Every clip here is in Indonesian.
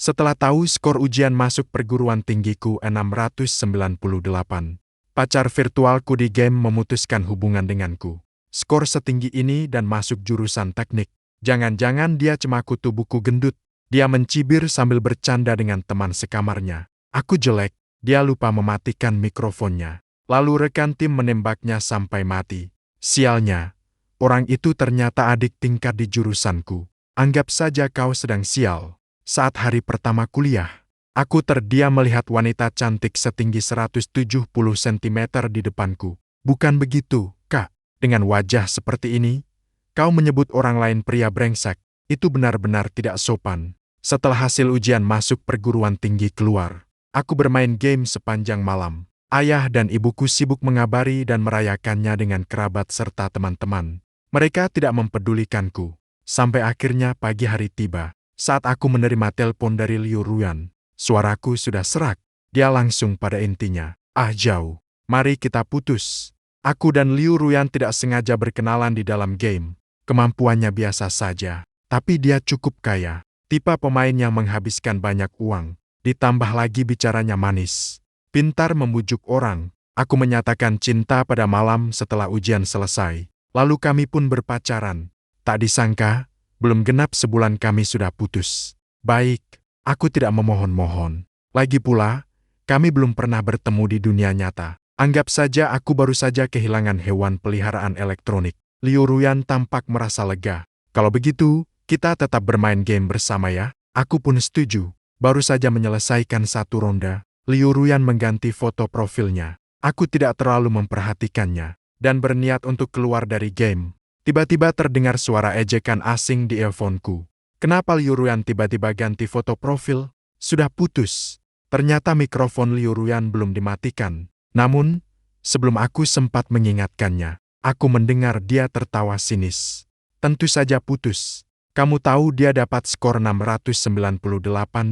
Setelah tahu skor ujian masuk perguruan tinggiku 698, pacar virtualku di game memutuskan hubungan denganku. Skor setinggi ini dan masuk jurusan teknik. Jangan-jangan dia cema kutu buku gendut. Dia mencibir sambil bercanda dengan teman sekamarnya. Aku jelek, dia lupa mematikan mikrofonnya. Lalu rekan tim menembaknya sampai mati. Sialnya, orang itu ternyata adik tingkat di jurusanku. Anggap saja kau sedang sial. Saat hari pertama kuliah, aku terdiam melihat wanita cantik setinggi 170 cm di depanku. Bukan begitu, Kak. Dengan wajah seperti ini, kau menyebut orang lain pria brengsek. Itu benar-benar tidak sopan. Setelah hasil ujian masuk perguruan tinggi keluar, aku bermain game sepanjang malam. Ayah dan ibuku sibuk mengabari dan merayakannya dengan kerabat serta teman-teman. Mereka tidak mempedulikanku. Sampai akhirnya pagi hari tiba. Saat aku menerima telepon dari Liu Ruyan, suaraku sudah serak. Dia langsung pada intinya. Ah jauh, mari kita putus. Aku dan Liu Ruyan tidak sengaja berkenalan di dalam game. Kemampuannya biasa saja, tapi dia cukup kaya. Tipe pemain yang menghabiskan banyak uang. Ditambah lagi bicaranya manis. Pintar membujuk orang. Aku menyatakan cinta pada malam setelah ujian selesai. Lalu kami pun berpacaran. Tak disangka, belum genap sebulan kami sudah putus. Baik, aku tidak memohon-mohon. Lagi pula, kami belum pernah bertemu di dunia nyata. Anggap saja aku baru saja kehilangan hewan peliharaan elektronik. Liu Ruyan tampak merasa lega. Kalau begitu, kita tetap bermain game bersama ya. Aku pun setuju. Baru saja menyelesaikan satu ronde, Liu Ruyan mengganti foto profilnya. Aku tidak terlalu memperhatikannya, dan berniat untuk keluar dari game. Tiba-tiba terdengar suara ejekan asing di earphone-ku. Kenapa Liu Ruyan tiba-tiba ganti foto profil? Sudah putus. Ternyata mikrofon Liu Ruyan belum dimatikan. Namun, sebelum aku sempat mengingatkannya, aku mendengar dia tertawa sinis. Tentu saja putus. Kamu tahu dia dapat skor 698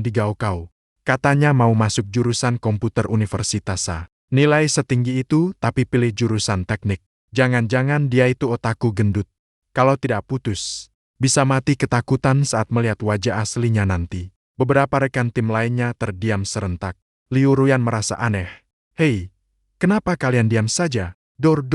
di Gaokao. Katanya mau masuk jurusan komputer Universitasa. Nilai setinggi itu tapi pilih jurusan teknik. Jangan-jangan dia itu otaku gendut. Kalau tidak putus, bisa mati ketakutan saat melihat wajah aslinya nanti. Beberapa rekan tim lainnya terdiam serentak. Liu Ruyan merasa aneh. Hei, kenapa kalian diam saja? Dor.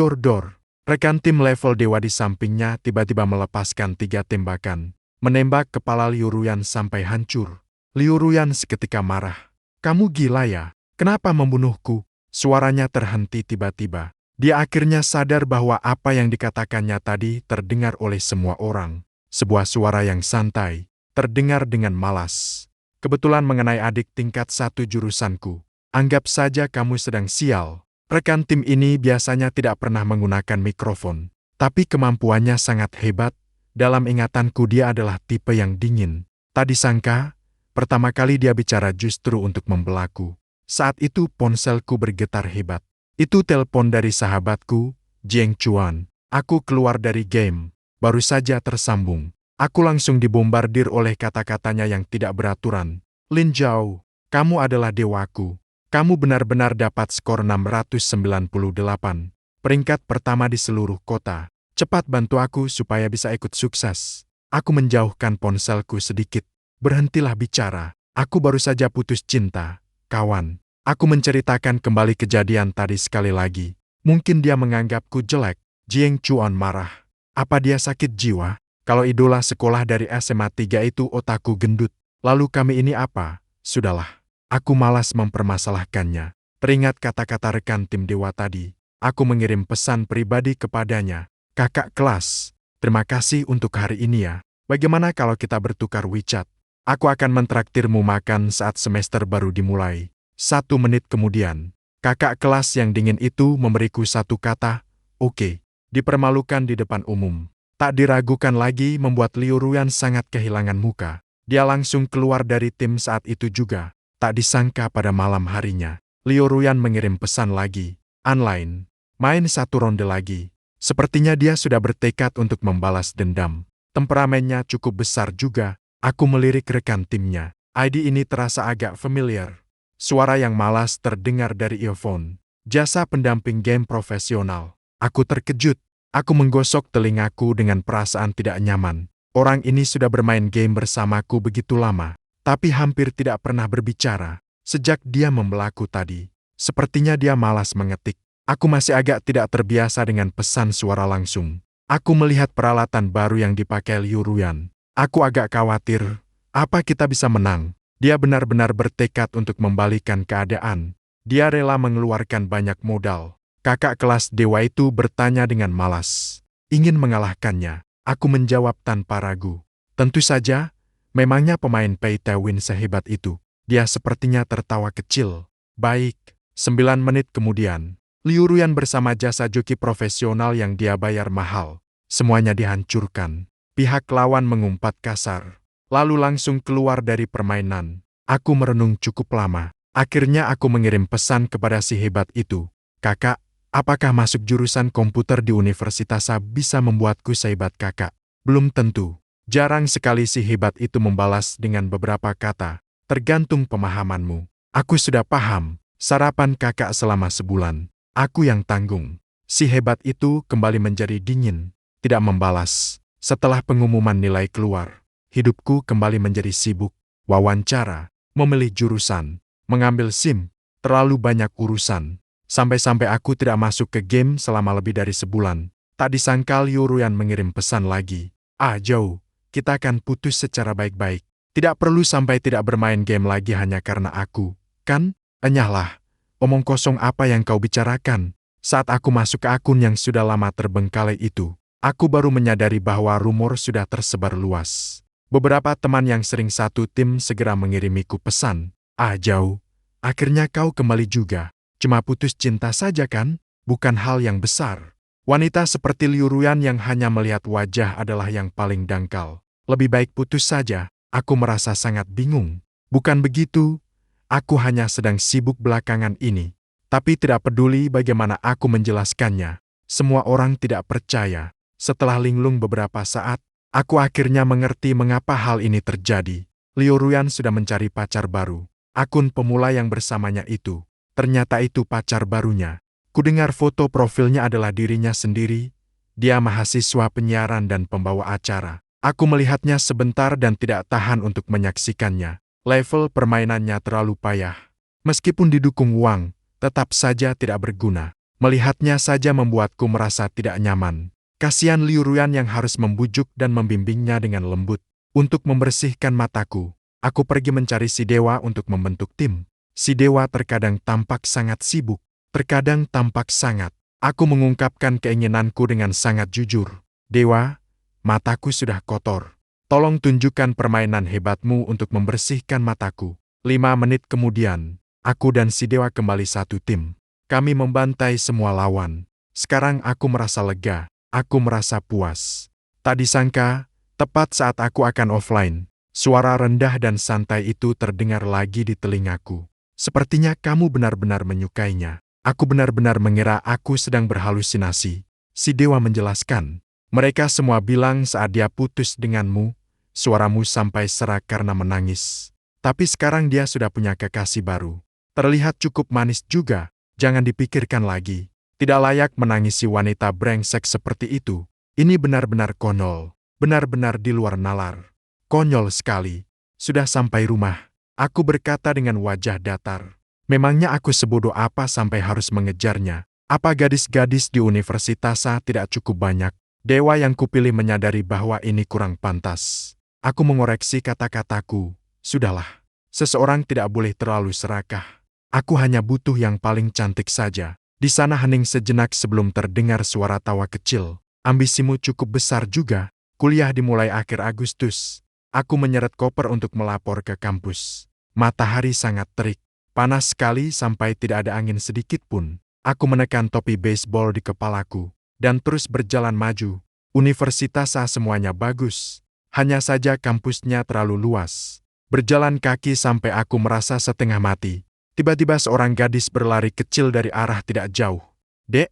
Rekan tim level dewa di sampingnya tiba-tiba melepaskan 3 tembakan. Menembak kepala Liu Ruyan sampai hancur. Liu Ruyan seketika marah. Kamu gila ya? Kenapa membunuhku? Suaranya terhenti tiba-tiba. Dia akhirnya sadar bahwa apa yang dikatakannya tadi terdengar oleh semua orang. Sebuah suara yang santai, terdengar dengan malas. Kebetulan mengenai adik tingkat satu jurusanku. Anggap saja kamu sedang sial. Rekan tim ini biasanya tidak pernah menggunakan mikrofon. Tapi kemampuannya sangat hebat. Dalam ingatanku dia adalah tipe yang dingin. Tak disangka, pertama kali dia bicara justru untuk membelaku. Saat itu ponselku bergetar hebat. Itu telepon dari sahabatku, Jiang Chuan. Aku keluar dari game, baru saja tersambung. Aku langsung dibombardir oleh kata-katanya yang tidak beraturan. Lin Zhao, kamu adalah dewaku. Kamu benar-benar dapat skor 698. Peringkat pertama di seluruh kota. Cepat bantu aku supaya bisa ikut sukses. Aku menjauhkan ponselku sedikit. Berhentilah bicara. Aku baru saja putus cinta, kawan. Aku menceritakan kembali kejadian tadi sekali lagi. Mungkin dia menganggapku jelek. Jiang Chuan marah. Apa dia sakit jiwa? Kalau idola sekolah dari SMA 3 itu otaku gendut. Lalu kami ini apa? Sudahlah. Aku malas mempermasalahkannya. Teringat kata-kata rekan tim dewa tadi. Aku mengirim pesan pribadi kepadanya. Kakak kelas, terima kasih untuk hari ini ya. Bagaimana kalau kita bertukar WeChat? Aku akan mentraktirmu makan saat semester baru dimulai. 1 menit kemudian, kakak kelas yang dingin itu memberiku satu kata, oke. Dipermalukan di depan umum. Tak diragukan lagi membuat Liu Ruyan sangat kehilangan muka. Dia langsung keluar dari tim saat itu juga. Tak disangka pada malam harinya, Liu Ruyan mengirim pesan lagi. Online, main 1 ronde lagi. Sepertinya dia sudah bertekad untuk membalas dendam. Temperamennya cukup besar juga. Aku melirik rekan timnya. ID ini terasa agak familiar. Suara yang malas terdengar dari earphone. Jasa pendamping game profesional. Aku terkejut. Aku menggosok telingaku dengan perasaan tidak nyaman. Orang ini sudah bermain game bersamaku begitu lama. tapi hampir tidak pernah berbicara. Sejak dia membelaku tadi, sepertinya dia malas mengetik. Aku masih agak tidak terbiasa dengan pesan suara langsung. Aku melihat peralatan baru yang dipakai Liu Ruyan. Aku agak khawatir, apa kita bisa menang? Dia benar-benar bertekad untuk membalikan keadaan. Dia rela mengeluarkan banyak modal. Kakak kelas dewa itu bertanya dengan malas. Ingin mengalahkannya. Aku menjawab tanpa ragu. Tentu saja, memangnya pemain Pei Tewin sehebat itu. Dia sepertinya tertawa kecil. Baik, 9 menit kemudian, Liu Ruyan bersama jasa joki profesional yang dia bayar mahal. Semuanya dihancurkan. Pihak lawan mengumpat kasar. Lalu langsung keluar dari permainan. Aku merenung cukup lama. Akhirnya aku mengirim pesan kepada si hebat itu. Kakak, apakah masuk jurusan komputer di Universitas A bisa membuatku sehebat kakak? Belum tentu. Jarang sekali si hebat itu membalas dengan beberapa kata. Tergantung pemahamanmu. Aku sudah paham. Sarapan kakak selama sebulan. Aku yang tanggung. Si hebat itu kembali menjadi dingin. Tidak membalas. Setelah pengumuman nilai keluar, hidupku kembali menjadi sibuk. Wawancara, memilih jurusan, mengambil SIM, terlalu banyak urusan. Sampai-sampai aku tidak masuk ke game selama lebih dari sebulan. Tak disangka Liu Ruyan mengirim pesan lagi. Zhou, kita akan putus secara baik-baik. Tidak perlu sampai tidak bermain game lagi hanya karena aku. Kan? Enyahlah. Omong kosong apa yang kau bicarakan? Saat aku masuk ke akun yang sudah lama terbengkalai itu, aku baru menyadari bahwa rumor sudah tersebar luas. Beberapa teman yang sering satu tim segera mengirimiku pesan. Zhou, akhirnya kau kembali juga. Cuma putus cinta saja kan? Bukan hal yang besar. Wanita seperti Liu Ruyan yang hanya melihat wajah adalah yang paling dangkal. Lebih baik putus saja. Aku merasa sangat bingung. Bukan begitu. Aku hanya sedang sibuk belakangan ini. Tapi tidak peduli bagaimana aku menjelaskannya. Semua orang tidak percaya. Setelah linglung beberapa saat, aku akhirnya mengerti mengapa hal ini terjadi. Liu Ruyan sudah mencari pacar baru. Akun pemula yang bersamanya itu. Ternyata itu pacar barunya. Kudengar foto profilnya adalah dirinya sendiri. Dia mahasiswa penyiaran dan pembawa acara. Aku melihatnya sebentar dan tidak tahan untuk menyaksikannya. Level permainannya terlalu payah. Meskipun didukung uang, tetap saja tidak berguna. Melihatnya saja membuatku merasa tidak nyaman. Kasihan Liu Ruyan yang harus membujuk dan membimbingnya dengan lembut. Untuk membersihkan mataku, aku pergi mencari si dewa untuk membentuk tim. Si dewa terkadang tampak sangat sibuk, terkadang tampak sangat. Aku mengungkapkan keinginanku dengan sangat jujur. Dewa, mataku sudah kotor. Tolong tunjukkan permainan hebatmu untuk membersihkan mataku. 5 menit kemudian, aku dan si dewa kembali satu tim. Kami membantai semua lawan. Sekarang aku merasa lega. Aku merasa puas. Tak disangka, tepat saat aku akan offline, suara rendah dan santai itu terdengar lagi di telingaku. Sepertinya kamu benar-benar menyukainya. Aku benar-benar mengira aku sedang berhalusinasi. Si dewa menjelaskan. Mereka semua bilang saat dia putus denganmu, suaramu sampai serak karena menangis. Tapi sekarang dia sudah punya kekasih baru. Terlihat cukup manis juga, jangan dipikirkan lagi. Tidak layak menangisi wanita brengsek seperti itu. Ini benar-benar konyol. Benar-benar di luar nalar. Konyol sekali. Sudah sampai rumah. Aku berkata dengan wajah datar. Memangnya aku sebodoh apa sampai harus mengejarnya? Apa gadis-gadis di Universitas A tidak cukup banyak? Dewa yang kupilih menyadari bahwa ini kurang pantas. Aku mengoreksi kata-kataku. Sudahlah. Seseorang tidak boleh terlalu serakah. Aku hanya butuh yang paling cantik saja. Di sana hening sejenak sebelum terdengar suara tawa kecil. Ambisimu cukup besar juga. Kuliah dimulai akhir Agustus. Aku menyeret koper untuk melapor ke kampus. Matahari sangat terik. Panas sekali sampai tidak ada angin sedikit pun. Aku menekan topi baseball di kepalaku. Dan terus berjalan maju. Universitas A semuanya bagus. Hanya saja kampusnya terlalu luas. Berjalan kaki sampai aku merasa setengah mati. Tiba-tiba seorang gadis berlari kecil dari arah tidak jauh. Dek,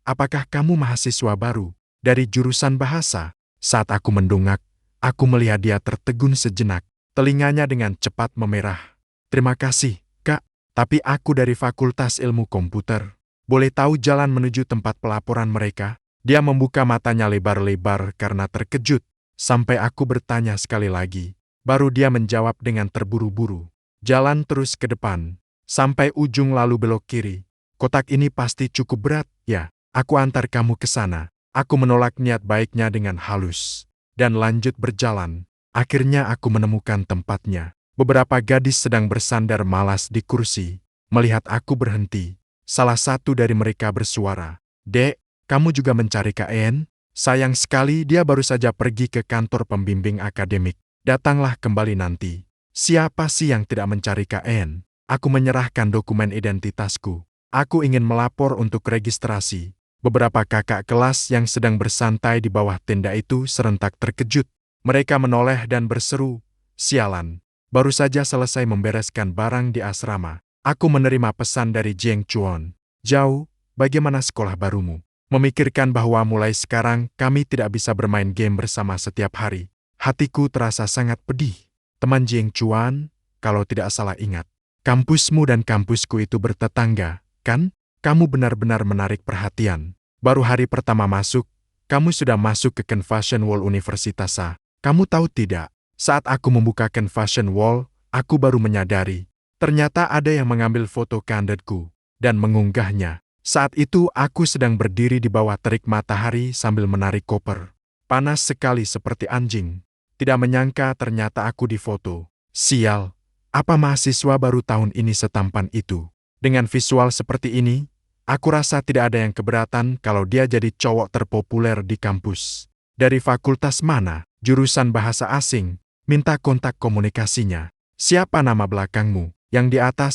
apakah kamu mahasiswa baru? Dari jurusan bahasa? Saat aku mendongak, aku melihat dia tertegun sejenak. Telinganya dengan cepat memerah. Terima kasih, Kak. Tapi aku dari Fakultas Ilmu Komputer. Boleh tahu jalan menuju tempat pelaporan mereka? Dia membuka matanya lebar-lebar karena terkejut. Sampai aku bertanya sekali lagi. Baru dia menjawab dengan terburu-buru. Jalan terus ke depan. Sampai ujung lalu belok kiri. Kotak ini pasti cukup berat, ya. Aku antar kamu ke sana. Aku menolak niat baiknya dengan halus. Dan lanjut berjalan. Akhirnya aku menemukan tempatnya. Beberapa gadis sedang bersandar malas di kursi. Melihat aku berhenti. Salah satu dari mereka bersuara. "Dek, kamu juga mencari KN? Sayang sekali dia baru saja pergi ke kantor pembimbing akademik. Datanglah kembali nanti." Siapa sih yang tidak mencari KN? Aku menyerahkan dokumen identitasku. Aku ingin melapor untuk registrasi. Beberapa kakak kelas yang sedang bersantai di bawah tenda itu serentak terkejut. Mereka menoleh dan berseru, "Sialan, baru saja selesai membereskan barang di asrama. Aku menerima pesan dari Jeng Chuan. Jauh, bagaimana sekolah barumu?" Memikirkan bahwa mulai sekarang kami tidak bisa bermain game bersama setiap hari. Hatiku terasa sangat pedih. Teman Jeng Chuan, kalau tidak salah ingat, kampusmu dan kampusku itu bertetangga, kan? Kamu benar-benar menarik perhatian. Baru hari pertama masuk, kamu sudah masuk ke Confucian Wall Universitas A. Kamu tahu tidak, saat aku membuka Confucian Wall, aku baru menyadari. Ternyata ada yang mengambil foto candidku dan mengunggahnya. Saat itu aku sedang berdiri di bawah terik matahari sambil menarik koper. Panas sekali seperti anjing. Tidak menyangka ternyata aku difoto. Sial, apa mahasiswa baru tahun ini setampan itu? Dengan visual seperti ini, aku rasa tidak ada yang keberatan kalau dia jadi cowok terpopuler di kampus. Dari fakultas mana? Jurusan bahasa asing. Minta kontak komunikasinya. Siapa nama belakangmu? Yang di atas,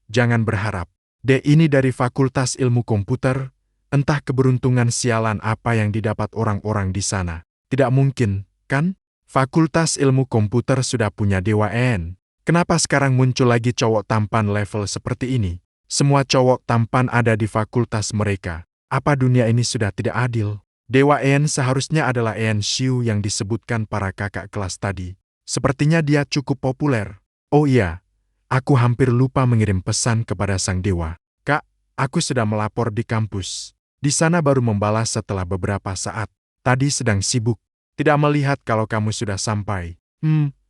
jangan berharap. Ini dari Fakultas Ilmu Komputer. Entah keberuntungan sialan apa yang didapat orang-orang di sana. Tidak mungkin, kan? Fakultas Ilmu Komputer sudah punya dewa EN. Kenapa sekarang muncul lagi cowok tampan level seperti ini? Semua cowok tampan ada di fakultas mereka. Apa dunia ini sudah tidak adil? Dewa EN seharusnya adalah EN Xiu yang disebutkan para kakak kelas tadi. Sepertinya dia cukup populer. Oh iya, aku hampir lupa mengirim pesan kepada sang dewa. "Kak, aku sudah melapor di kampus." Di sana baru membalas setelah beberapa saat. "Tadi sedang sibuk. Tidak melihat kalau kamu sudah sampai."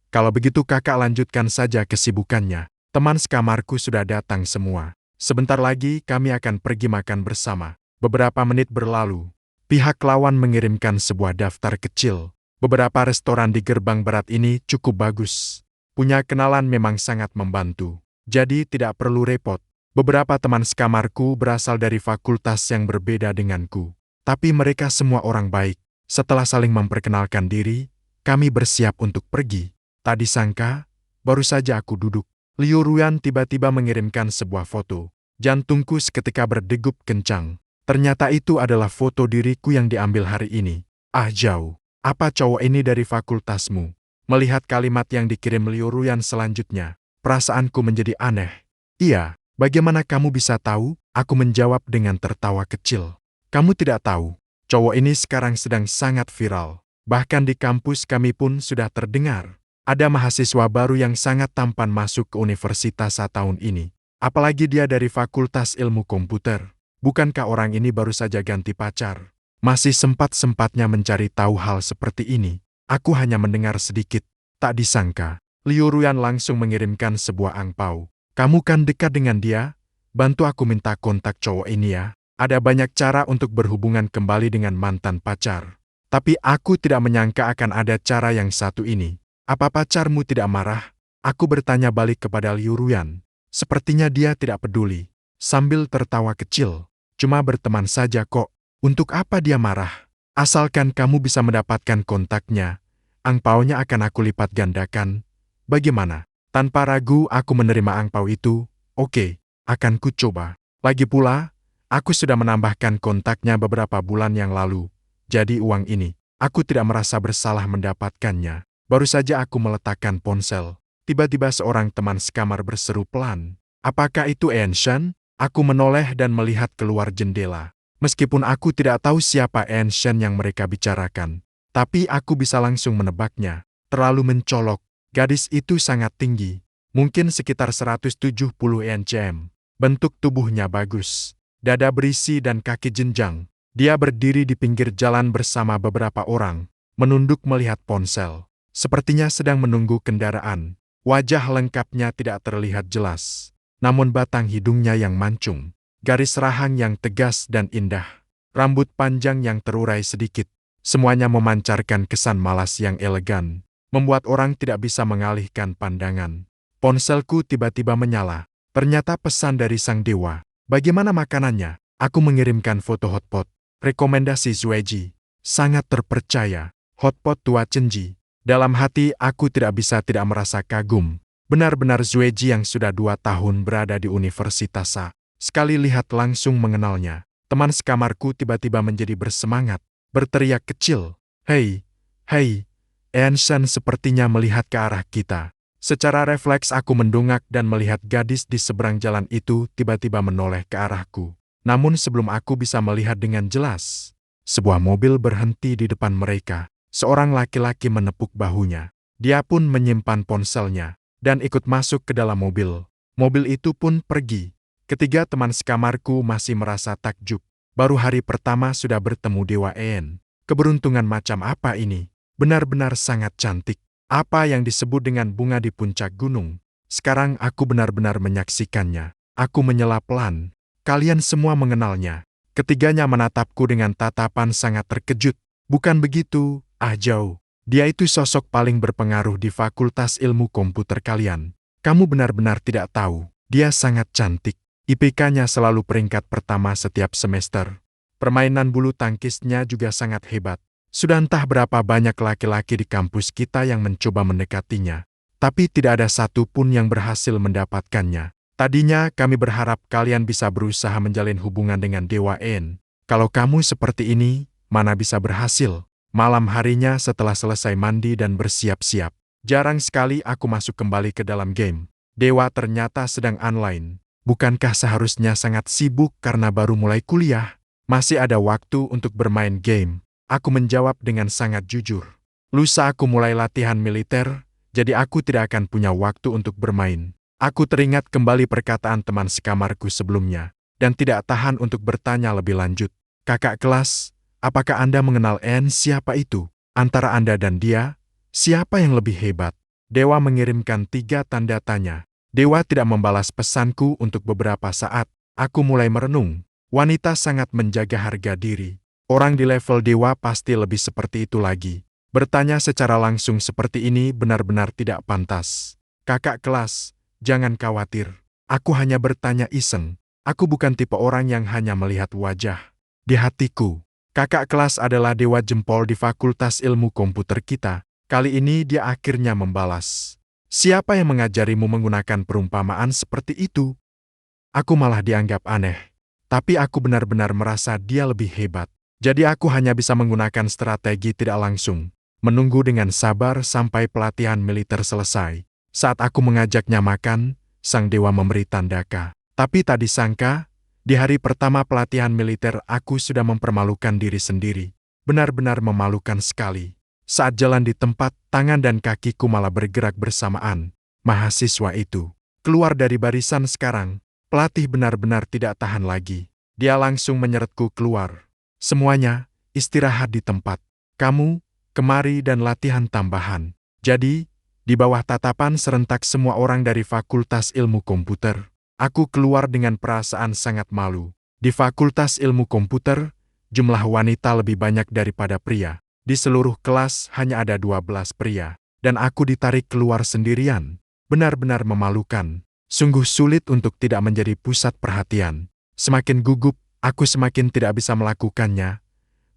Kalau begitu kakak lanjutkan saja kesibukannya. Teman sekamarku sudah datang semua. Sebentar lagi kami akan pergi makan bersama. Beberapa menit berlalu. Pihak lawan mengirimkan sebuah daftar kecil. Beberapa restoran di gerbang barat ini cukup bagus. Punya kenalan memang sangat membantu. Jadi tidak perlu repot. Beberapa teman sekamarku berasal dari fakultas yang berbeda denganku. Tapi mereka semua orang baik. Setelah saling memperkenalkan diri, kami bersiap untuk pergi. Tak disangka, baru saja aku duduk. Liu Ruyan tiba-tiba mengirimkan sebuah foto. Jantungku seketika berdegup kencang. Ternyata itu adalah foto diriku yang diambil hari ini. Ah jauh, apa cowok ini dari fakultasmu? Melihat kalimat yang dikirim Liu Ruyan selanjutnya, perasaanku menjadi aneh. "Iya, bagaimana kamu bisa tahu?" Aku menjawab dengan tertawa kecil. "Kamu tidak tahu, cowok ini sekarang sedang sangat viral. Bahkan di kampus kami pun sudah terdengar. Ada mahasiswa baru yang sangat tampan masuk ke universitas tahun ini. Apalagi dia dari Fakultas Ilmu Komputer. Bukankah orang ini baru saja ganti pacar? Masih sempat-sempatnya mencari tahu hal seperti ini. Aku hanya mendengar sedikit. Tak disangka, Liu Ruyan langsung mengirimkan sebuah angpau. "Kamu kan dekat dengan dia? Bantu aku minta kontak cowok ini ya. Ada banyak cara untuk berhubungan kembali dengan mantan pacar. Tapi aku tidak menyangka akan ada cara yang satu ini. Apa pacarmu tidak marah?" Aku bertanya balik kepada Liu Ruyan. Sepertinya dia tidak peduli. Sambil tertawa kecil. "Cuma berteman saja kok. Untuk apa dia marah? Asalkan kamu bisa mendapatkan kontaknya, angpaunya akan aku lipat gandakan. Bagaimana?" Tanpa ragu aku menerima angpau itu. "Oke, akan ku coba. Lagi pula, aku sudah menambahkan kontaknya beberapa bulan yang lalu. Jadi uang ini, aku tidak merasa bersalah mendapatkannya." Baru saja aku meletakkan ponsel. Tiba-tiba seorang teman sekamar berseru pelan. "Apakah itu Enshen?" Aku menoleh dan melihat keluar jendela. Meskipun aku tidak tahu siapa Enshen yang mereka bicarakan, tapi aku bisa langsung menebaknya. Terlalu mencolok. Gadis itu sangat tinggi. Mungkin sekitar 170 cm. Bentuk tubuhnya bagus. Dada berisi dan kaki jenjang. Dia berdiri di pinggir jalan bersama beberapa orang, menunduk melihat ponsel. Sepertinya sedang menunggu kendaraan. Wajah lengkapnya tidak terlihat jelas. Namun batang hidungnya yang mancung, garis rahang yang tegas dan indah, rambut panjang yang terurai sedikit, semuanya memancarkan kesan malas yang elegan, membuat orang tidak bisa mengalihkan pandangan. Ponselku tiba-tiba menyala. Ternyata pesan dari sang dewa. Bagaimana makanannya? Aku mengirimkan foto hotpot. Rekomendasi Zueji. Sangat terpercaya. Hotpot tua Cenji. Dalam hati aku tidak bisa tidak merasa kagum. Benar-benar Zueji yang sudah 2 tahun berada di Universitas A. Sekali lihat langsung mengenalnya. Teman sekamarku tiba-tiba menjadi bersemangat. Berteriak kecil. Hei, hei. Enshen sepertinya melihat ke arah kita. Secara refleks aku mendongak dan melihat gadis di seberang jalan itu tiba-tiba menoleh ke arahku. Namun sebelum aku bisa melihat dengan jelas, sebuah mobil berhenti di depan mereka. Seorang laki-laki menepuk bahunya. Dia pun menyimpan ponselnya dan ikut masuk ke dalam mobil. Mobil itu pun pergi. Ketiga teman sekamarku masih merasa takjub. Baru hari pertama sudah bertemu Dewa En. Keberuntungan macam apa ini? Benar-benar sangat cantik. Apa yang disebut dengan bunga di puncak gunung. Sekarang aku benar-benar menyaksikannya. Aku menyela pelan. Kalian semua mengenalnya. Ketiganya menatapku dengan tatapan sangat terkejut. Bukan begitu, Ah Zhao. Dia itu sosok paling berpengaruh di Fakultas Ilmu Komputer kalian. Kamu benar-benar tidak tahu. Dia sangat cantik. IPK-nya selalu peringkat pertama setiap semester. Permainan bulu tangkisnya juga sangat hebat. Sudah entah berapa banyak laki-laki di kampus kita yang mencoba mendekatinya. Tapi tidak ada satu pun yang berhasil mendapatkannya. Tadinya kami berharap kalian bisa berusaha menjalin hubungan dengan Dewa En. Kalau kamu seperti ini, mana bisa berhasil? Malam harinya setelah selesai mandi dan bersiap-siap, jarang sekali aku masuk kembali ke dalam game. Dewa ternyata sedang online. Bukankah seharusnya sangat sibuk karena baru mulai kuliah? Masih ada waktu untuk bermain game. Aku menjawab dengan sangat jujur. Lusa aku mulai latihan militer, jadi aku tidak akan punya waktu untuk bermain. Aku teringat kembali perkataan teman sekamarku sebelumnya, dan tidak tahan untuk bertanya lebih lanjut. Kakak kelas, apakah Anda mengenal En? Siapa itu? Antara Anda dan dia, siapa yang lebih hebat? Dewa mengirimkan 3 tanda tanya. Dewa tidak membalas pesanku untuk beberapa saat. Aku mulai merenung. Wanita sangat menjaga harga diri. Orang di level dewa pasti lebih seperti itu lagi. Bertanya secara langsung seperti ini benar-benar tidak pantas. Kakak kelas, jangan khawatir. Aku hanya bertanya iseng. Aku bukan tipe orang yang hanya melihat wajah. Di hatiku, kakak kelas adalah dewa jempol di Fakultas Ilmu Komputer kita. Kali ini dia akhirnya membalas. Siapa yang mengajarimu menggunakan perumpamaan seperti itu? Aku malah dianggap aneh. Tapi aku benar-benar merasa dia lebih hebat. Jadi aku hanya bisa menggunakan strategi tidak langsung. Menunggu dengan sabar sampai pelatihan militer selesai. Saat aku mengajaknya makan, sang dewa memberi tanda K. Tapi tak disangka, di hari pertama pelatihan militer aku sudah mempermalukan diri sendiri. Benar-benar memalukan sekali. Saat jalan di tempat, tangan dan kakiku malah bergerak bersamaan. Mahasiswa itu keluar dari barisan sekarang. Pelatih benar-benar tidak tahan lagi. Dia langsung menyeretku keluar. Semuanya, istirahat di tempat. Kamu, kemari dan latihan tambahan. Jadi, di bawah tatapan serentak semua orang dari Fakultas Ilmu Komputer, aku keluar dengan perasaan sangat malu. Di Fakultas Ilmu Komputer, jumlah wanita lebih banyak daripada pria. Di seluruh kelas hanya ada 12 pria. Dan aku ditarik keluar sendirian. Benar-benar memalukan. Sungguh sulit untuk tidak menjadi pusat perhatian. Semakin gugup, aku semakin tidak bisa melakukannya.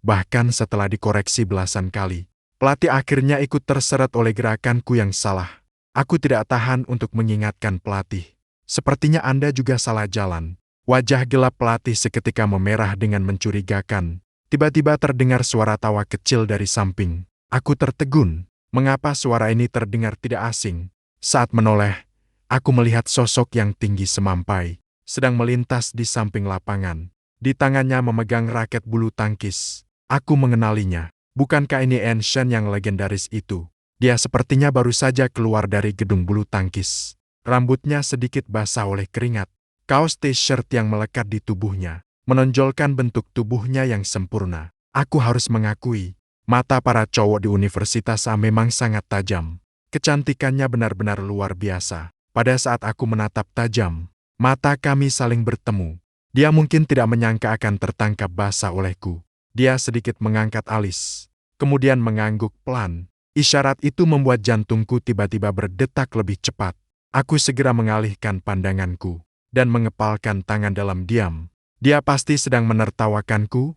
Bahkan setelah dikoreksi belasan kali, pelatih akhirnya ikut terseret oleh gerakanku yang salah. Aku tidak tahan untuk mengingatkan pelatih. Sepertinya Anda juga salah jalan. Wajah gelap pelatih seketika memerah dengan mencurigakan. Tiba-tiba terdengar suara tawa kecil dari samping. Aku tertegun. Mengapa suara ini terdengar tidak asing? Saat menoleh, aku melihat sosok yang tinggi semampai, sedang melintas di samping lapangan. Di tangannya memegang raket bulu tangkis. Aku mengenalinya. Bukankah ini Enshen yang legendaris itu? Dia sepertinya baru saja keluar dari gedung bulu tangkis. Rambutnya sedikit basah oleh keringat. Kaos t-shirt yang melekat di tubuhnya menonjolkan bentuk tubuhnya yang sempurna. Aku harus mengakui, Mata para cowok di Universitas A memang sangat tajam. Kecantikannya benar-benar luar biasa. Pada saat aku menatap tajam, mata kami saling bertemu. Dia mungkin tidak menyangka akan tertangkap basah olehku. Dia sedikit mengangkat alis, kemudian mengangguk pelan. Isyarat itu membuat jantungku tiba-tiba berdetak lebih cepat. Aku segera mengalihkan pandanganku dan mengepalkan tangan dalam diam. Dia pasti sedang menertawakanku.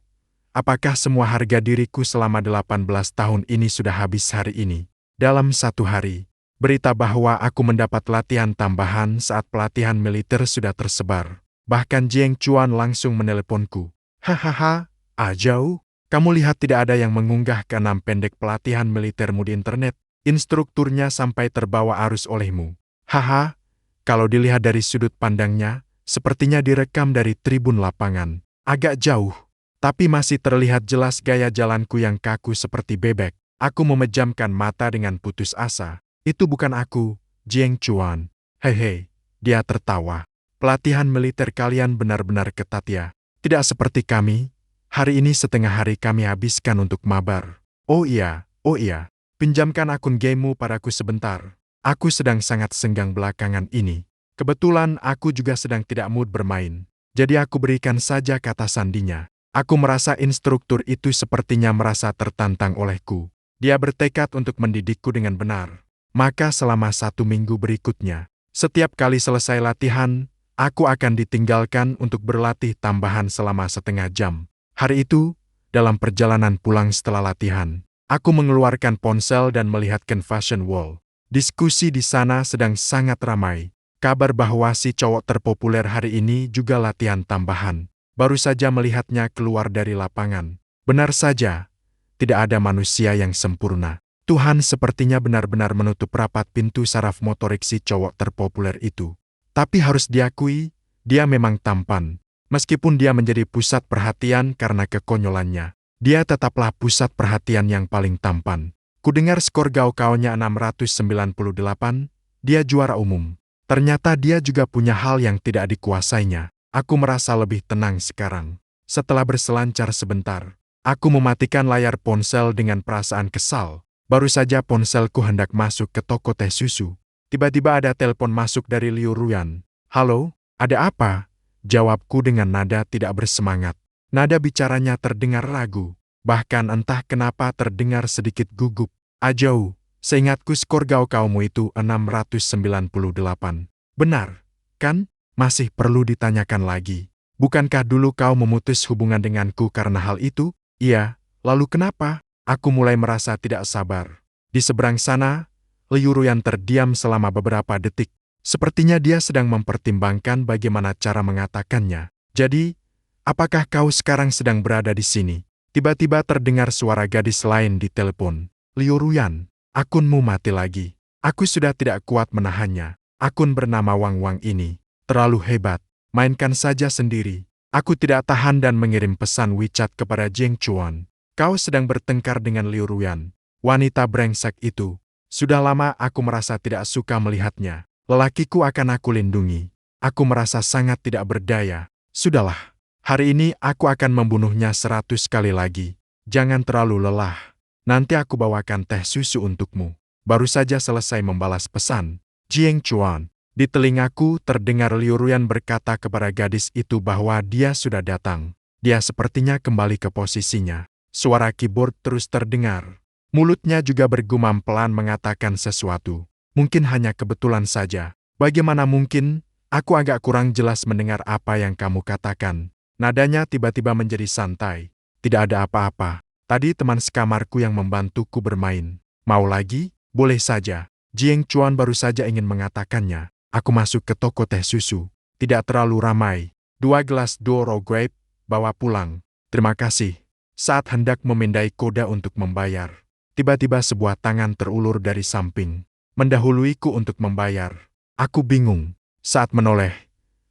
Apakah semua harga diriku selama 18 tahun ini sudah habis hari ini? Dalam satu hari, berita bahwa aku mendapat latihan tambahan saat pelatihan militer sudah tersebar. Bahkan Jiang Chuan langsung meneleponku. Hahaha, Ajau, kamu lihat tidak ada yang mengunggah ke-6 pendek pelatihan militermu di internet. Instrukturnya sampai terbawa arus olehmu. Haha, kalau dilihat dari sudut pandangnya, sepertinya direkam dari tribun lapangan. Agak jauh. Tapi masih terlihat jelas gaya jalanku yang kaku seperti bebek. Aku memejamkan mata dengan putus asa. Itu bukan aku, Jiang Chuan. Hehe, dia tertawa. Pelatihan militer kalian benar-benar ketat ya. Tidak seperti kami. Hari ini setengah hari kami habiskan untuk mabar. Oh iya, pinjamkan akun gamemu padaku sebentar. Aku sedang sangat senggang belakangan ini. Kebetulan aku juga sedang tidak mood bermain. Jadi aku berikan saja kata sandinya. Aku merasa instruktur itu sepertinya merasa tertantang olehku. Dia bertekad untuk mendidikku dengan benar. Maka selama 1 minggu berikutnya, setiap kali selesai latihan, aku akan ditinggalkan untuk berlatih tambahan selama setengah jam. Hari itu, dalam perjalanan pulang setelah latihan, aku mengeluarkan ponsel dan melihat ke fashion wall. Diskusi di sana sedang sangat ramai. Kabar bahwa si cowok terpopuler hari ini juga latihan tambahan. Baru saja melihatnya keluar dari lapangan. Benar saja, tidak ada manusia yang sempurna. Tuhan sepertinya benar-benar menutup rapat pintu saraf motorik si cowok terpopuler itu. Tapi harus diakui, dia memang tampan. Meskipun dia menjadi pusat perhatian karena kekonyolannya, dia tetaplah pusat perhatian yang paling tampan. Kudengar skor gaokao-nya 698, dia juara umum. Ternyata dia juga punya hal yang tidak dikuasainya. Aku merasa lebih tenang sekarang. Setelah berselancar sebentar, aku mematikan layar ponsel dengan perasaan kesal. Baru saja ponselku hendak masuk ke toko teh susu. Tiba-tiba ada telepon masuk dari Liu Ruyan. Halo, ada apa? Jawabku dengan nada tidak bersemangat. Nada bicaranya terdengar ragu. Bahkan entah kenapa terdengar sedikit gugup. Ajau, seingatku skor gaokao-mu itu 698. Benar, kan? Masih perlu ditanyakan lagi. Bukankah dulu kau memutus hubungan denganku karena hal itu? Iya, lalu kenapa? Aku mulai merasa tidak sabar. Di seberang sana, Liu Ruyan terdiam selama beberapa detik. Sepertinya dia sedang mempertimbangkan bagaimana cara mengatakannya. Jadi, apakah kau sekarang sedang berada di sini? Tiba-tiba terdengar suara gadis lain di telepon. Liu Ruyan, akunmu mati lagi. Aku sudah tidak kuat menahannya. Akun bernama Wang Wang ini terlalu hebat, mainkan saja sendiri. Aku tidak tahan dan mengirim pesan WeChat kepada Jiang Chuan. Kau sedang bertengkar dengan Liu Ruyan. Wanita brengsek itu. Sudah lama aku merasa tidak suka melihatnya. Lelakiku akan aku lindungi. Aku merasa sangat tidak berdaya. Sudahlah. Hari ini aku akan membunuhnya 100 kali lagi. Jangan terlalu lelah. Nanti aku bawakan teh susu untukmu. Baru saja selesai membalas pesan. Jiang Chuan. Di telingaku terdengar Liu Ruyan berkata kepada gadis itu bahwa dia sudah datang. Dia sepertinya kembali ke posisinya. Suara keyboard terus terdengar. Mulutnya juga bergumam pelan mengatakan sesuatu. Mungkin hanya kebetulan saja. Bagaimana mungkin? Aku agak kurang jelas mendengar apa yang kamu katakan. Nadanya tiba-tiba menjadi santai. Tidak ada apa-apa. Tadi teman sekamarku yang membantuku bermain. Mau lagi? Boleh saja. Jiang Chuan baru saja ingin mengatakannya. Aku masuk ke toko teh susu. Tidak terlalu ramai. 2 gelas Doro Grape, bawa pulang. Terima kasih. Saat hendak memindai koda untuk membayar, tiba-tiba sebuah tangan terulur dari samping, mendahuluiku untuk membayar. Aku bingung. Saat menoleh,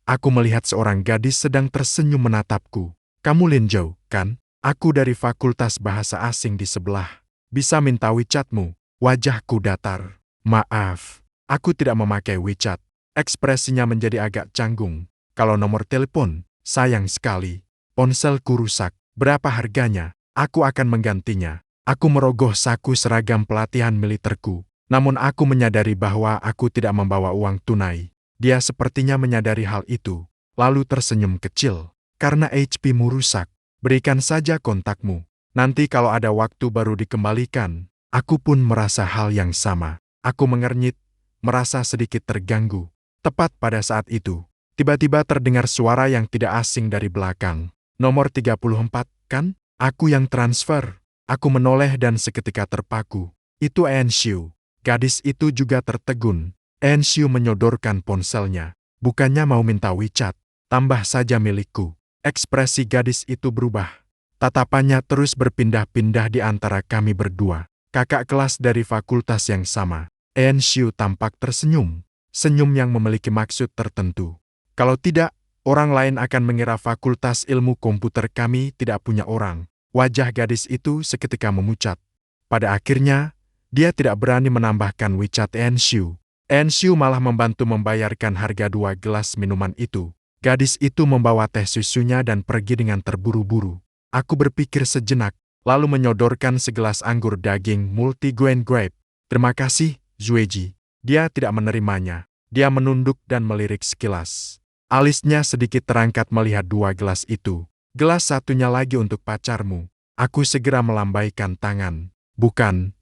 aku melihat seorang gadis sedang tersenyum menatapku. Kamu Lin Zhou, kan? Aku dari Fakultas Bahasa Asing di sebelah. Bisa minta WeChat-mu? Wajahku datar. Maaf, aku tidak memakai WeChat. Ekspresinya menjadi agak canggung. Kalau nomor telepon, sayang sekali. Ponselku rusak. Berapa harganya? Aku akan menggantinya. Aku merogoh saku seragam pelatihan militerku. Namun aku menyadari bahwa aku tidak membawa uang tunai. Dia sepertinya menyadari hal itu, lalu tersenyum kecil. Karena HP-mu rusak, berikan saja kontakmu. Nanti kalau ada waktu baru dikembalikan. Aku pun merasa hal yang sama. Aku mengernyit, merasa sedikit terganggu. Tepat pada saat itu, tiba-tiba terdengar suara yang tidak asing dari belakang. Nomor 34, kan? Aku yang transfer. Aku menoleh dan seketika terpaku. Itu Enshu. Gadis itu juga tertegun. Enshu menyodorkan ponselnya. Bukannya mau minta WeChat, tambah saja milikku. Ekspresi gadis itu berubah. Tatapannya terus berpindah-pindah di antara kami berdua. Kakak kelas dari fakultas yang sama. Enshu tampak tersenyum. Senyum yang memiliki maksud tertentu. Kalau tidak, orang lain akan mengira fakultas ilmu komputer kami tidak punya orang. Wajah gadis itu seketika memucat. Pada akhirnya, dia tidak berani menambahkan WeChat Enshu. Enshu malah membantu membayarkan harga 2 gelas minuman itu. Gadis itu membawa teh susunya dan pergi dengan terburu-buru. Aku berpikir sejenak, lalu menyodorkan segelas anggur daging multigrain grape. Terima kasih, Zueji. Dia tidak menerimanya. Dia menunduk dan melirik sekilas. Alisnya sedikit terangkat melihat 2 gelas itu. Gelas satunya lagi untuk pacarmu. Aku segera melambaikan tangan. Bukan,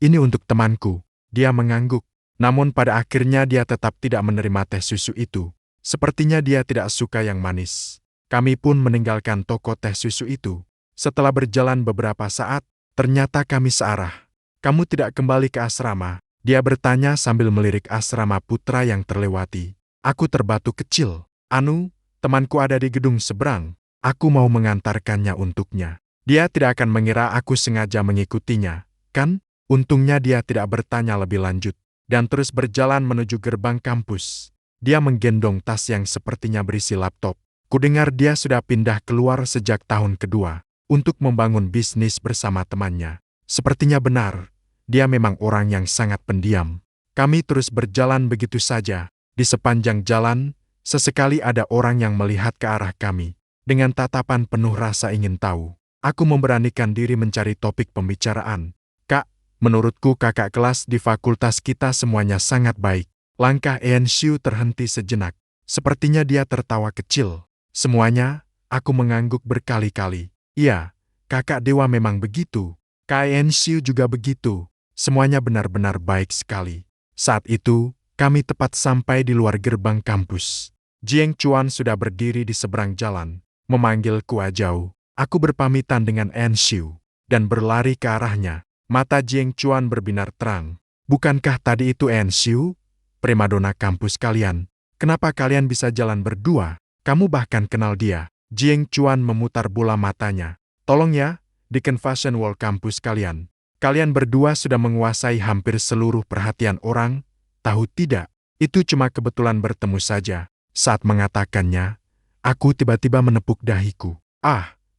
ini untuk temanku. Dia mengangguk. Namun pada akhirnya dia tetap tidak menerima teh susu itu. Sepertinya dia tidak suka yang manis. Kami pun meninggalkan toko teh susu itu. Setelah berjalan beberapa saat, ternyata kami searah. Kamu tidak kembali ke asrama? Dia bertanya sambil melirik asrama putra yang terlewati. Aku terbatu kecil. Anu, temanku ada di gedung seberang. Aku mau mengantarkannya untuknya. Dia tidak akan mengira aku sengaja mengikutinya, kan? Untungnya dia tidak bertanya lebih lanjut, dan terus berjalan menuju gerbang kampus. Dia menggendong tas yang sepertinya berisi laptop. Kudengar dia sudah pindah keluar sejak tahun kedua, untuk membangun bisnis bersama temannya. Sepertinya benar, dia memang orang yang sangat pendiam. Kami terus berjalan begitu saja. Di sepanjang jalan, sesekali ada orang yang melihat ke arah kami. Dengan tatapan penuh rasa ingin tahu, aku memberanikan diri mencari topik pembicaraan. Kak, menurutku kakak kelas di fakultas kita semuanya sangat baik. Langkah Enshu terhenti sejenak. Sepertinya dia tertawa kecil. Semuanya, aku mengangguk berkali-kali. Iya, kakak dewa memang begitu. Kak Enshu juga begitu. Semuanya benar-benar baik sekali. Saat itu, kami tepat sampai di luar gerbang kampus. Jieng Chuan sudah berdiri di seberang jalan, memanggil Kua jauh. Aku berpamitan dengan Enshu, dan berlari ke arahnya. Mata Jieng Chuan berbinar terang. Bukankah tadi itu Enshu? Primadona kampus kalian. Kenapa kalian bisa jalan berdua? Kamu bahkan kenal dia. Jieng Chuan memutar bola matanya. Tolong ya, di Fashion Wall kampus kalian. Kalian berdua sudah menguasai hampir seluruh perhatian orang. Tahu tidak, itu cuma kebetulan bertemu saja. Saat mengatakannya, aku tiba-tiba menepuk dahiku.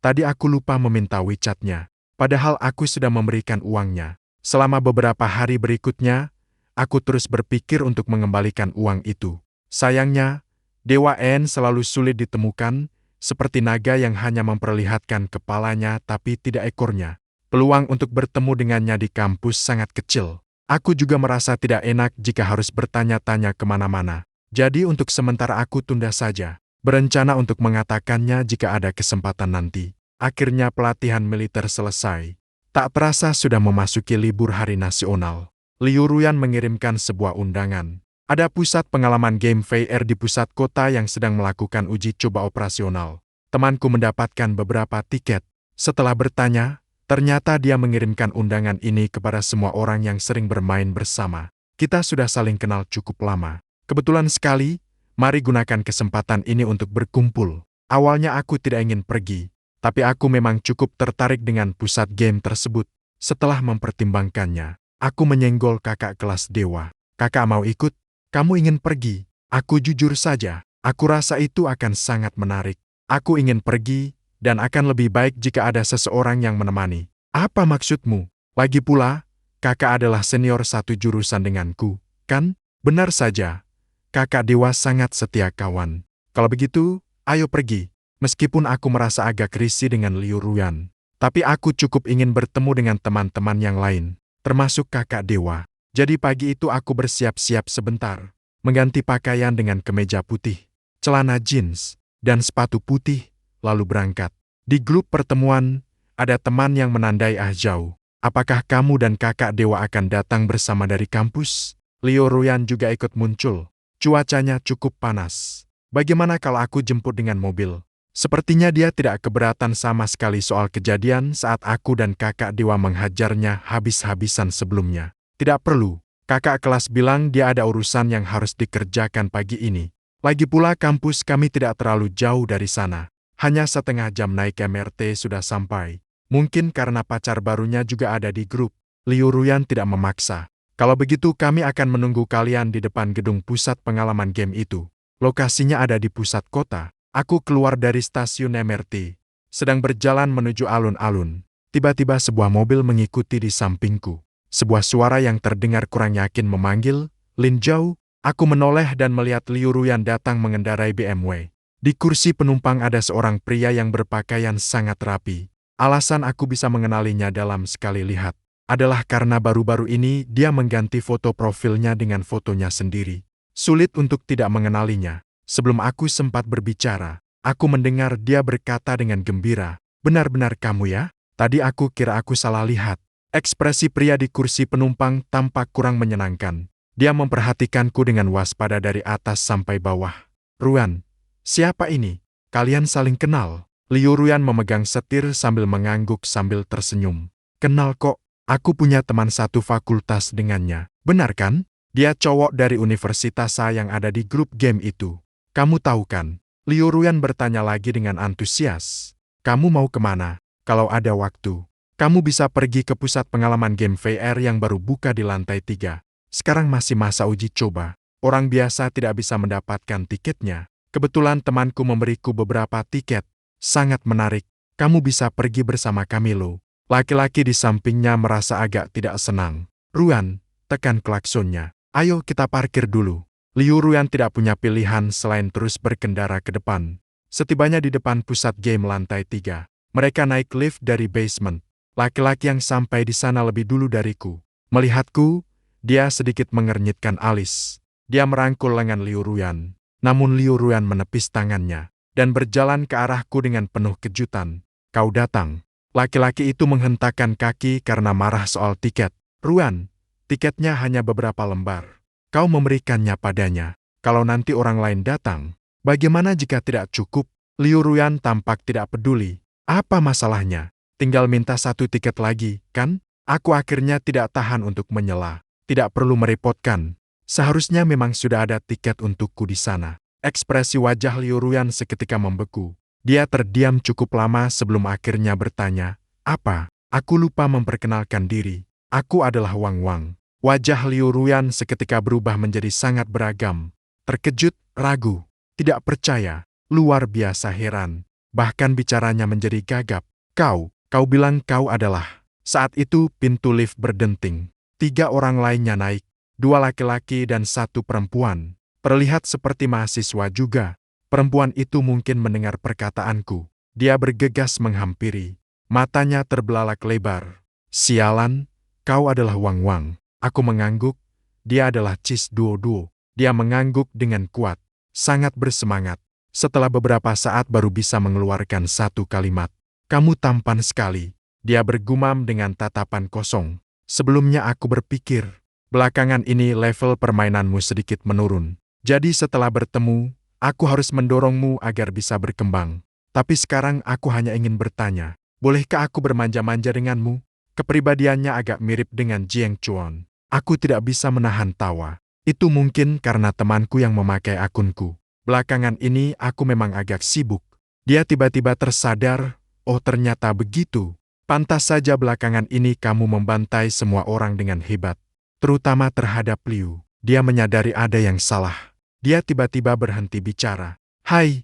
Tadi aku lupa meminta WeChat-nya. Padahal aku sudah memberikan uangnya. Selama beberapa hari berikutnya, aku terus berpikir untuk mengembalikan uang itu. Sayangnya, Dewa En selalu sulit ditemukan, seperti naga yang hanya memperlihatkan kepalanya tapi tidak ekornya. Peluang untuk bertemu dengannya di kampus sangat kecil. Aku juga merasa tidak enak jika harus bertanya-tanya kemana-mana. Jadi untuk sementara aku tunda saja. Berencana untuk mengatakannya jika ada kesempatan nanti. Akhirnya pelatihan militer selesai. Tak terasa sudah memasuki libur hari nasional. Liu Ruyan mengirimkan sebuah undangan. Ada pusat pengalaman game VR di pusat kota yang sedang melakukan uji coba operasional. Temanku mendapatkan beberapa tiket. Setelah bertanya, ternyata dia mengirimkan undangan ini kepada semua orang yang sering bermain bersama. Kita sudah saling kenal cukup lama. Kebetulan sekali, mari gunakan kesempatan ini untuk berkumpul. Awalnya aku tidak ingin pergi, tapi aku memang cukup tertarik dengan pusat game tersebut. Setelah mempertimbangkannya, aku menyenggol kakak kelas dewa. Kakak mau ikut? Kamu ingin pergi? Aku jujur saja, aku rasa itu akan sangat menarik. Aku ingin pergi, dan akan lebih baik jika ada seseorang yang menemani. Apa maksudmu? Lagi pula, kakak adalah senior satu jurusan denganku, kan? Benar saja. Kakak dewa sangat setia kawan. Kalau begitu, ayo pergi. Meskipun aku merasa agak risih dengan Liu Ruyan. Tapi aku cukup ingin bertemu dengan teman-teman yang lain, termasuk kakak dewa. Jadi pagi itu aku bersiap-siap sebentar, mengganti pakaian dengan kemeja putih, celana jeans, dan sepatu putih, lalu berangkat. Di grup pertemuan, ada teman yang menandai jauh. Apakah kamu dan kakak dewa akan datang bersama dari kampus? Liu Ruyan juga ikut muncul. Cuacanya cukup panas. Bagaimana kalau aku jemput dengan mobil? Sepertinya dia tidak keberatan sama sekali soal kejadian saat aku dan kakak dewa menghajarnya habis-habisan sebelumnya. Tidak perlu. Kakak kelas bilang dia ada urusan yang harus dikerjakan pagi ini. Lagi pula kampus kami tidak terlalu jauh dari sana. Hanya setengah jam naik MRT sudah sampai. Mungkin karena pacar barunya juga ada di grup. Liu Ruyan tidak memaksa. Kalau begitu kami akan menunggu kalian di depan gedung pusat pengalaman game itu. Lokasinya ada di pusat kota. Aku keluar dari stasiun MRT. Sedang berjalan menuju alun-alun. Tiba-tiba sebuah mobil mengikuti di sampingku. Sebuah suara yang terdengar kurang yakin memanggil, "Lin Zhao." Aku menoleh dan melihat Liu Ruyan datang mengendarai BMW. Di kursi penumpang ada seorang pria yang berpakaian sangat rapi. Alasan aku bisa mengenalinya dalam sekali lihat adalah karena baru-baru ini dia mengganti foto profilnya dengan fotonya sendiri. Sulit untuk tidak mengenalinya. Sebelum aku sempat berbicara, aku mendengar dia berkata dengan gembira, "Benar-benar kamu ya? Tadi aku kira aku salah lihat." Ekspresi pria di kursi penumpang tampak kurang menyenangkan. Dia memperhatikanku dengan waspada dari atas sampai bawah. "Ruyan, siapa ini? Kalian saling kenal?" Liu Ruyan memegang setir sambil mengangguk sambil tersenyum. "Kenal kok, aku punya teman satu fakultas dengannya. Benar kan? Dia cowok dari universitas saya yang ada di grup game itu. Kamu tahu kan?" Liu Ruyan bertanya lagi dengan antusias. "Kamu mau kemana? Kalau ada waktu, kamu bisa pergi ke pusat pengalaman game VR yang baru buka di lantai 3. Sekarang masih masa uji coba. Orang biasa tidak bisa mendapatkan tiketnya. Kebetulan temanku memberiku beberapa tiket. Sangat menarik. Kamu bisa pergi bersama kami loh." Laki-laki di sampingnya merasa agak tidak senang. "Ruyan, tekan klaksonnya. Ayo kita parkir dulu." Liu Ruyan tidak punya pilihan selain terus berkendara ke depan. Setibanya di depan pusat game lantai 3, mereka naik lift dari basement. Laki-laki yang sampai di sana lebih dulu dariku. Melihatku, dia sedikit mengernyitkan alis. Dia merangkul lengan Liu Ruyan. Namun Liu Ruyan menepis tangannya dan berjalan ke arahku dengan penuh kejutan. "Kau datang." Laki-laki itu menghentakkan kaki karena marah soal tiket. "Ruyan, tiketnya hanya beberapa lembar. Kau memberikannya padanya. Kalau nanti orang lain datang, bagaimana jika tidak cukup?" Liu Ruyan tampak tidak peduli. "Apa masalahnya? Tinggal minta satu tiket lagi, kan?" Aku akhirnya tidak tahan untuk menyela. "Tidak perlu merepotkan. Seharusnya memang sudah ada tiket untukku di sana." Ekspresi wajah Liu Ruyan seketika membeku. Dia terdiam cukup lama sebelum akhirnya bertanya, "Apa?" Aku lupa memperkenalkan diri. "Aku adalah Wang Wang." Wajah Liu Ruyan seketika berubah menjadi sangat beragam. Terkejut, ragu, tidak percaya, luar biasa heran. Bahkan bicaranya menjadi gagap. Kau bilang kau adalah..." Saat itu pintu lift berdenting. 3 orang lainnya naik, 2 laki-laki dan 1 perempuan. Terlihat seperti mahasiswa juga. Perempuan itu mungkin mendengar perkataanku. Dia bergegas menghampiri. Matanya terbelalak lebar. "Sialan, kau adalah Wang Wang." Aku mengangguk. Dia adalah Cis Duo. Dia mengangguk dengan kuat, sangat bersemangat. Setelah beberapa saat baru bisa mengeluarkan satu kalimat. "Kamu tampan sekali." Dia bergumam dengan tatapan kosong. Sebelumnya aku berpikir, belakangan ini level permainanmu sedikit menurun. Jadi setelah bertemu, aku harus mendorongmu agar bisa berkembang. Tapi sekarang aku hanya ingin bertanya, bolehkah aku bermanja-manja denganmu? Kepribadiannya agak mirip dengan Jiang Chuan. Aku tidak bisa menahan tawa. Itu mungkin karena temanku yang memakai akunku. Belakangan ini aku memang agak sibuk. Dia tiba-tiba tersadar, "Oh ternyata begitu. Pantas saja belakangan ini kamu membantai semua orang dengan hebat. Terutama terhadap Liu." Dia menyadari ada yang salah. Dia tiba-tiba berhenti bicara. Hai,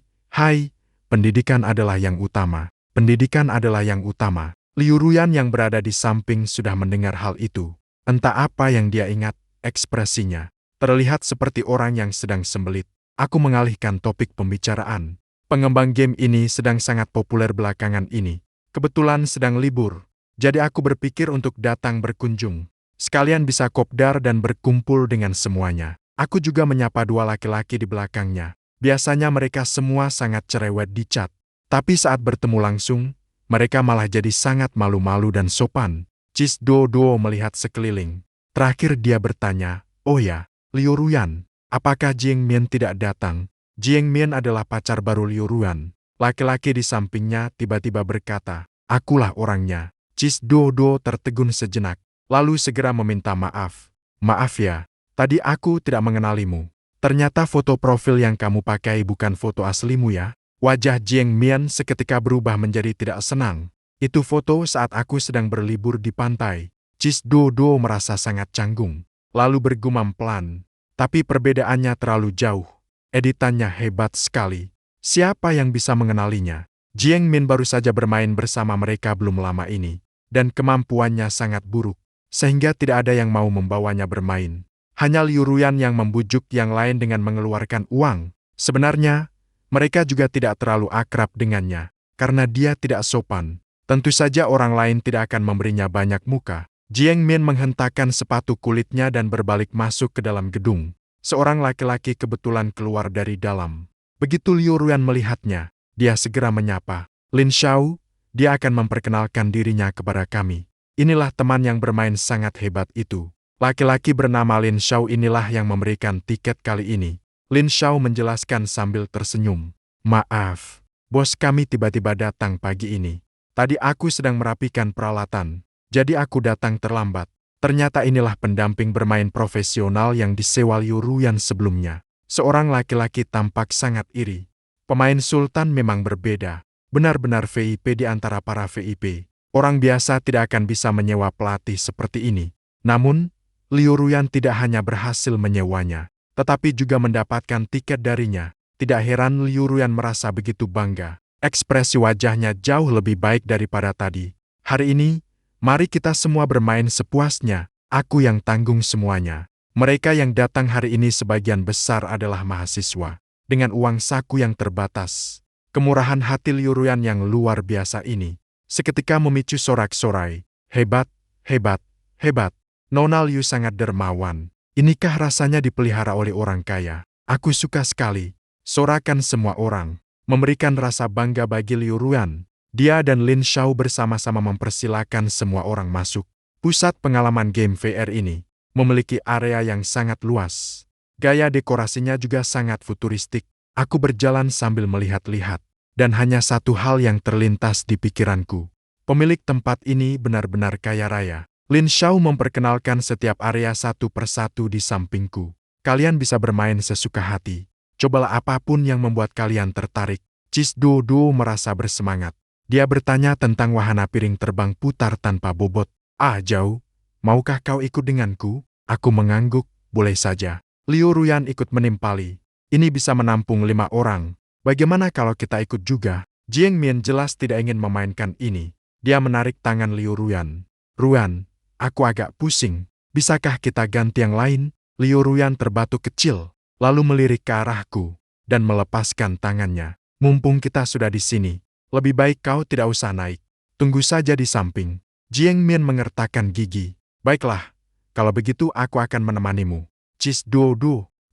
pendidikan adalah yang utama. Pendidikan adalah yang utama." Liu Ruyan yang berada di samping sudah mendengar hal itu. Entah apa yang dia ingat, ekspresinya terlihat seperti orang yang sedang sembelit. Aku mengalihkan topik pembicaraan. "Pengembang game ini sedang sangat populer belakangan ini. Kebetulan sedang libur, jadi aku berpikir untuk datang berkunjung. Sekalian bisa kopdar dan berkumpul dengan semuanya. Aku juga menyapa dua laki-laki di belakangnya. Biasanya mereka semua sangat cerewet di chat. Tapi saat bertemu langsung, mereka malah jadi sangat malu-malu dan sopan. Cis Do melihat sekeliling. Terakhir dia bertanya, "Oh ya, Liu Ruyan, apakah Jiang Mian tidak datang?" Jiang Mian adalah pacar baru Liu Ruyan. Laki-laki di sampingnya tiba-tiba berkata, "Akulah orangnya." Cis Do tertegun sejenak, lalu segera meminta maaf. "Maaf ya, tadi aku tidak mengenalimu. Ternyata foto profil yang kamu pakai bukan foto aslimu ya." Wajah Jiang Mian seketika berubah menjadi tidak senang. "Itu foto saat aku sedang berlibur di pantai." Cis Do merasa sangat canggung, lalu bergumam pelan. "Tapi perbedaannya terlalu jauh. Editannya hebat sekali. Siapa yang bisa mengenalinya?" Jiang Mian baru saja bermain bersama mereka belum lama ini, dan kemampuannya sangat buruk, sehingga tidak ada yang mau membawanya bermain. Hanya Liu Ruyan yang membujuk yang lain dengan mengeluarkan uang. Sebenarnya, mereka juga tidak terlalu akrab dengannya, karena dia tidak sopan. Tentu saja orang lain tidak akan memberinya banyak muka. Jiang Mian menghentakkan sepatu kulitnya dan berbalik masuk ke dalam gedung. Seorang laki-laki kebetulan keluar dari dalam. Begitu Liu Ruyan melihatnya, dia segera menyapa, "Lin Xiao." Dia akan memperkenalkan dirinya kepada kami. "Inilah teman yang bermain sangat hebat itu." Laki-laki bernama Lin Xiao inilah yang memberikan tiket kali ini. Lin Xiao menjelaskan sambil tersenyum. "Maaf, bos kami tiba-tiba datang pagi ini. Tadi aku sedang merapikan peralatan, jadi aku datang terlambat. Ternyata inilah pendamping bermain profesional yang disewa Liu Ruyan sebelumnya." Seorang laki-laki tampak sangat iri. Pemain sultan memang berbeda. Benar-benar VIP di antara para VIP. Orang biasa tidak akan bisa menyewa pelatih seperti ini. Namun, Liu Ruyan tidak hanya berhasil menyewanya, tetapi juga mendapatkan tiket darinya. Tidak heran Liu Ruyan merasa begitu bangga. Ekspresi wajahnya jauh lebih baik daripada tadi. "Hari ini, mari kita semua bermain sepuasnya. Aku yang tanggung semuanya." Mereka yang datang hari ini sebagian besar adalah mahasiswa. Dengan uang saku yang terbatas, kemurahan hati Liu Ruyan yang luar biasa ini seketika memicu sorak-sorai. "Hebat, hebat, hebat. Nona Liu sangat dermawan. Inikah rasanya dipelihara oleh orang kaya? Aku suka sekali." Sorakan semua orang memberikan rasa bangga bagi Liu Ruyan. Dia dan Lin Xiao bersama-sama mempersilakan semua orang masuk. Pusat pengalaman game VR ini memiliki area yang sangat luas. Gaya dekorasinya juga sangat futuristik. Aku berjalan sambil melihat-lihat, dan hanya satu hal yang terlintas di pikiranku. Pemilik tempat ini benar-benar kaya raya. Lin Xiao memperkenalkan setiap area satu persatu di sampingku. "Kalian bisa bermain sesuka hati. Cobalah apapun yang membuat kalian tertarik." Cis Do merasa bersemangat. Dia bertanya tentang wahana piring terbang putar tanpa bobot. "Ah, jauh. Maukah kau ikut denganku?" Aku mengangguk, "Boleh saja." Liu Ruyan ikut menimpali. "Ini bisa menampung 5 orang. Bagaimana kalau kita ikut juga?" Jiang Mian jelas tidak ingin memainkan ini. Dia menarik tangan Liu Ruyan. "Ruyan, aku agak pusing. Bisakah kita ganti yang lain?" Liu Ruyan terbatuk kecil, lalu melirik ke arahku, dan melepaskan tangannya. "Mumpung kita sudah di sini, lebih baik kau tidak usah naik. Tunggu saja di samping." Jiang Mian mengertakkan gigi. "Baiklah. Kalau begitu aku akan menemanimu." Cis Do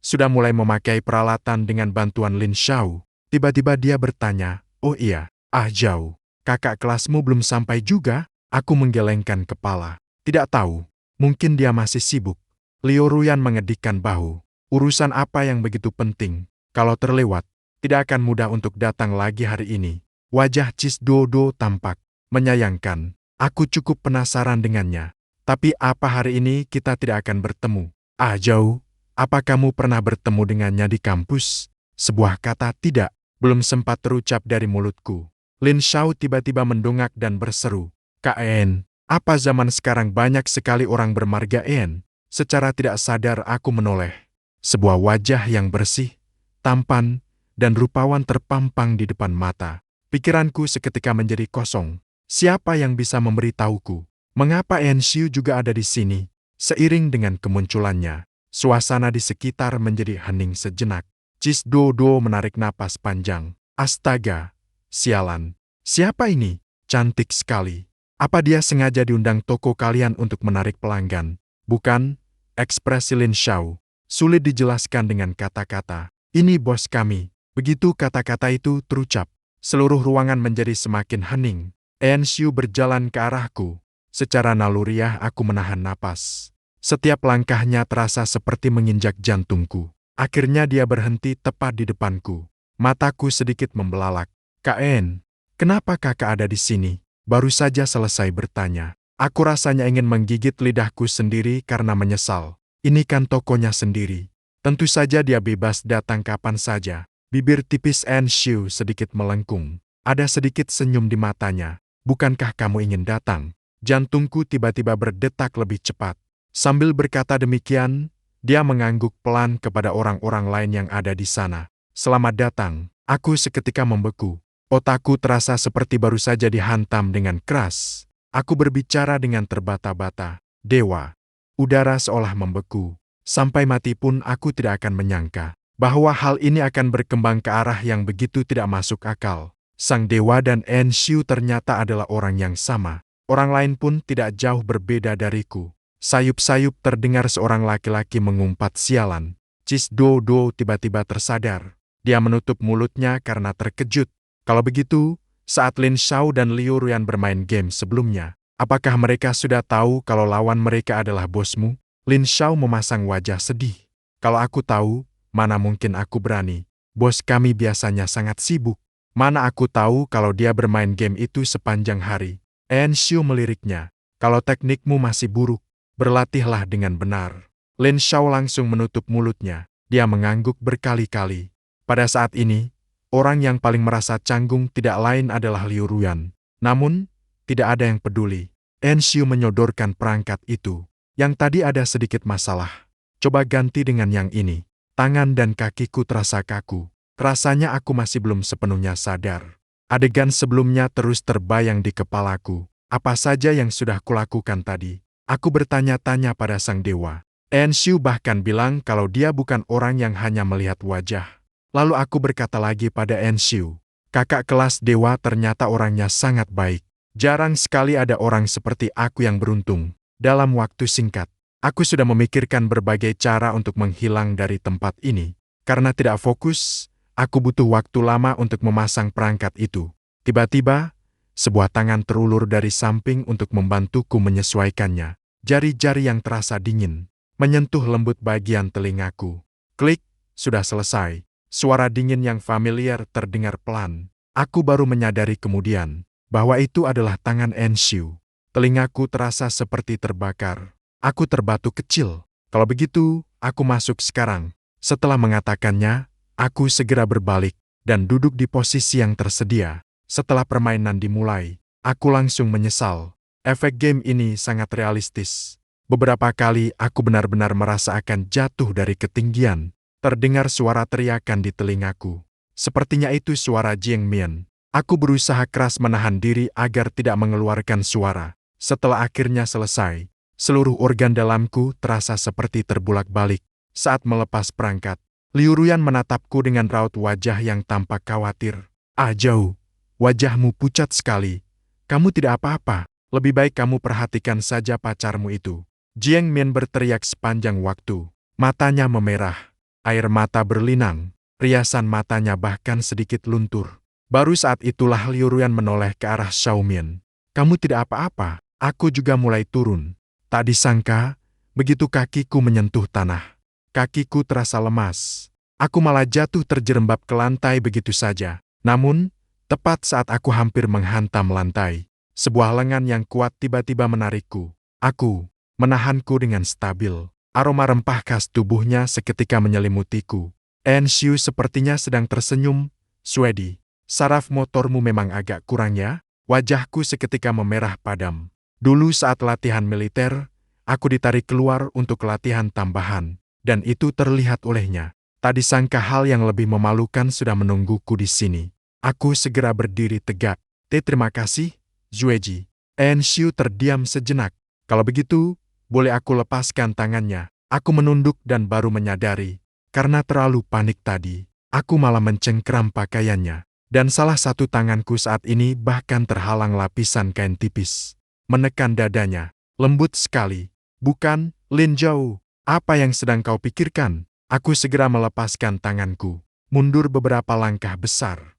sudah mulai memakai peralatan dengan bantuan Lin Xiao. Tiba-tiba dia bertanya, "Oh iya, Ah Zhao, kakak kelasmu belum sampai juga?" Aku menggelengkan kepala. Tidak tahu, mungkin dia masih sibuk. Liu Ruyan mengedikkan bahu. Urusan apa yang begitu penting? Kalau terlewat, tidak akan mudah untuk datang lagi hari ini. Wajah Cis Do tampak menyayangkan. Aku cukup penasaran dengannya. Tapi apa hari ini kita tidak akan bertemu? Ah Zhao, apa kamu pernah bertemu dengannya di kampus? Sebuah kata tidak, belum sempat terucap dari mulutku. Lin Xiao tiba-tiba mendongak dan berseru, "Kak En, apa zaman sekarang banyak sekali orang bermarga En?" Secara tidak sadar aku menoleh. Sebuah wajah yang bersih, tampan, dan rupawan terpampang di depan mata. Pikiranku seketika menjadi kosong. Siapa yang bisa memberitahuku? Mengapa En Xiu juga ada di sini? Seiring dengan kemunculannya, suasana di sekitar menjadi hening sejenak. Cis Do menarik napas panjang. "Astaga, sialan. Siapa ini?" cantik sekali. Apa dia sengaja diundang toko kalian untuk menarik pelanggan? Bukan, ekspresi Lin Xiao sulit dijelaskan dengan kata-kata. Ini bos kami. Begitu kata-kata itu terucap, seluruh ruangan menjadi semakin hening. Enshu berjalan ke arahku. Secara naluriah aku menahan napas. Setiap langkahnya terasa seperti menginjak jantungku. Akhirnya dia berhenti tepat di depanku. Mataku sedikit membelalak. Kak En, kenapa kakak ada di sini? Baru saja selesai bertanya. Aku rasanya ingin menggigit lidahku sendiri karena menyesal. Ini kan tokonya sendiri. Tentu saja dia bebas datang kapan saja. Bibir tipis Enshu sedikit melengkung. Ada sedikit senyum di matanya. Bukankah kamu ingin datang? Jantungku tiba-tiba berdetak lebih cepat. Sambil berkata demikian, dia mengangguk pelan kepada orang-orang lain yang ada di sana. Selamat datang. Aku seketika membeku. Otakku terasa seperti baru saja dihantam dengan keras. Aku berbicara dengan terbata-bata. Dewa. Udara seolah membeku. Sampai mati pun aku tidak akan menyangka bahwa hal ini akan berkembang ke arah yang begitu tidak masuk akal. Sang dewa dan Enshu ternyata adalah orang yang sama. Orang lain pun tidak jauh berbeda dariku. Sayup-sayup terdengar seorang laki-laki mengumpat sialan. Cis Do Do tiba-tiba tersadar. Dia menutup mulutnya karena terkejut. Kalau begitu, saat Lin Xiao dan Liu Ruyan bermain game sebelumnya, apakah mereka sudah tahu kalau lawan mereka adalah bosmu? Lin Xiao memasang wajah sedih. Kalau aku tahu, mana mungkin aku berani. Bos kami biasanya sangat sibuk. Mana aku tahu kalau dia bermain game itu sepanjang hari. Enshu meliriknya. Kalau teknikmu masih buruk, berlatihlah dengan benar. Lin Xiao langsung menutup mulutnya. Dia mengangguk berkali-kali. Pada saat ini, orang yang paling merasa canggung tidak lain adalah Liu Ruyan. Namun, tidak ada yang peduli. Enshu menyodorkan perangkat itu. Yang tadi ada sedikit masalah. Coba ganti dengan yang ini. Tangan dan kakiku terasa kaku. Rasanya aku masih belum sepenuhnya sadar. Adegan sebelumnya terus terbayang di kepalaku. Apa saja yang sudah kulakukan tadi? Aku bertanya-tanya pada sang dewa. Enshu bahkan bilang kalau dia bukan orang yang hanya melihat wajah. Lalu aku berkata lagi pada Enshu, kakak kelas dewa ternyata orangnya sangat baik. Jarang sekali ada orang seperti aku yang beruntung. Dalam waktu singkat, aku sudah memikirkan berbagai cara untuk menghilang dari tempat ini. Karena tidak fokus, aku butuh waktu lama untuk memasang perangkat itu. Tiba-tiba, sebuah tangan terulur dari samping untuk membantuku menyesuaikannya. Jari-jari yang terasa dingin menyentuh lembut bagian telingaku. Klik, sudah selesai. Suara dingin yang familiar terdengar pelan. Aku baru menyadari kemudian bahwa itu adalah tangan Enshu. Telingaku terasa seperti terbakar. Aku terbatuk kecil. Kalau begitu, aku masuk sekarang. Setelah mengatakannya, aku segera berbalik dan duduk di posisi yang tersedia. Setelah permainan dimulai, aku langsung menyesal. Efek game ini sangat realistis. Beberapa kali aku benar-benar merasa akan jatuh dari ketinggian. Terdengar suara teriakan di telingaku. Sepertinya itu suara Jiang Mian. Aku berusaha keras menahan diri agar tidak mengeluarkan suara. Setelah akhirnya selesai, seluruh organ dalamku terasa seperti terbulak-balik. Saat melepas perangkat, Liu Ruyan menatapku dengan raut wajah yang tampak khawatir. Ah jauh, wajahmu pucat sekali. Kamu tidak apa-apa, lebih baik kamu perhatikan saja pacarmu itu. Jiang Mian berteriak sepanjang waktu. Matanya memerah, air mata berlinang, riasan matanya bahkan sedikit luntur. Baru saat itulah Liu Ruyan menoleh ke arah Xiaomian. Kamu tidak apa-apa. Aku juga mulai turun. Tak disangka, begitu kakiku menyentuh tanah. Kakiku terasa lemas. Aku malah jatuh terjerembab ke lantai begitu saja. Namun, tepat saat aku hampir menghantam lantai, sebuah lengan yang kuat tiba-tiba menarikku. Aku menahanku dengan stabil. Aroma rempah khas tubuhnya seketika menyelimutiku. Enshu sepertinya sedang tersenyum. Swedi, saraf motormu memang agak kurang ya? Wajahku seketika memerah padam. Dulu saat latihan militer, aku ditarik keluar untuk latihan tambahan, dan itu terlihat olehnya. Tak disangka hal yang lebih memalukan sudah menungguku di sini. Aku segera berdiri tegak. Terima kasih, Zueji. Enshu terdiam sejenak. Kalau begitu, boleh aku lepaskan tangannya? Aku menunduk dan baru menyadari. Karena terlalu panik tadi, aku malah mencengkeram pakaiannya. Dan salah satu tanganku saat ini bahkan terhalang lapisan kain tipis. Menekan dadanya, lembut sekali. Bukan, Lin Zhou, apa yang sedang kau pikirkan? Aku segera melepaskan tanganku, mundur beberapa langkah besar.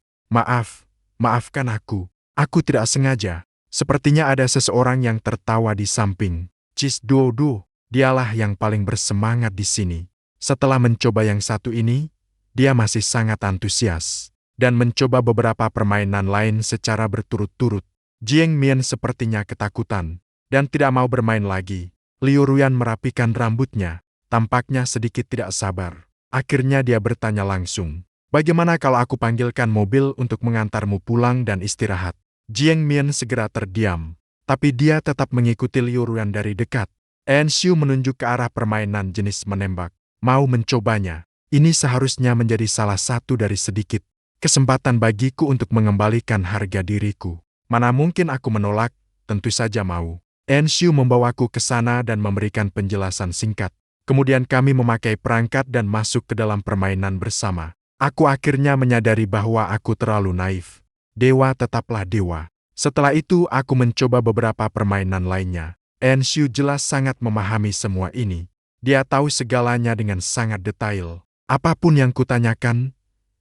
Maafkan aku. Aku tidak sengaja. Sepertinya ada seseorang yang tertawa di samping. Cis Duodu, dialah yang paling bersemangat di sini. Setelah mencoba yang satu ini, dia masih sangat antusias dan mencoba beberapa permainan lain secara berturut-turut. Jiang Mian sepertinya ketakutan dan tidak mau bermain lagi. Liu Ruyan merapikan rambutnya, tampaknya sedikit tidak sabar. Akhirnya dia bertanya langsung, "Bagaimana kalau aku panggilkan mobil untuk mengantarmu pulang dan istirahat?" Jiang Mian segera terdiam, tapi dia tetap mengikuti Liu Ruyan dari dekat. Enshu menunjuk ke arah permainan jenis menembak. Mau mencobanya. Ini seharusnya menjadi salah satu dari sedikit kesempatan bagiku untuk mengembalikan harga diriku. Mana mungkin aku menolak, tentu saja mau. Enshu membawaku ke sana dan memberikan penjelasan singkat. Kemudian kami memakai perangkat dan masuk ke dalam permainan bersama. Aku akhirnya menyadari bahwa aku terlalu naif. Dewa tetaplah dewa. Setelah itu aku mencoba beberapa permainan lainnya. Enshu jelas sangat memahami semua ini. Dia tahu segalanya dengan sangat detail. Apapun yang kutanyakan,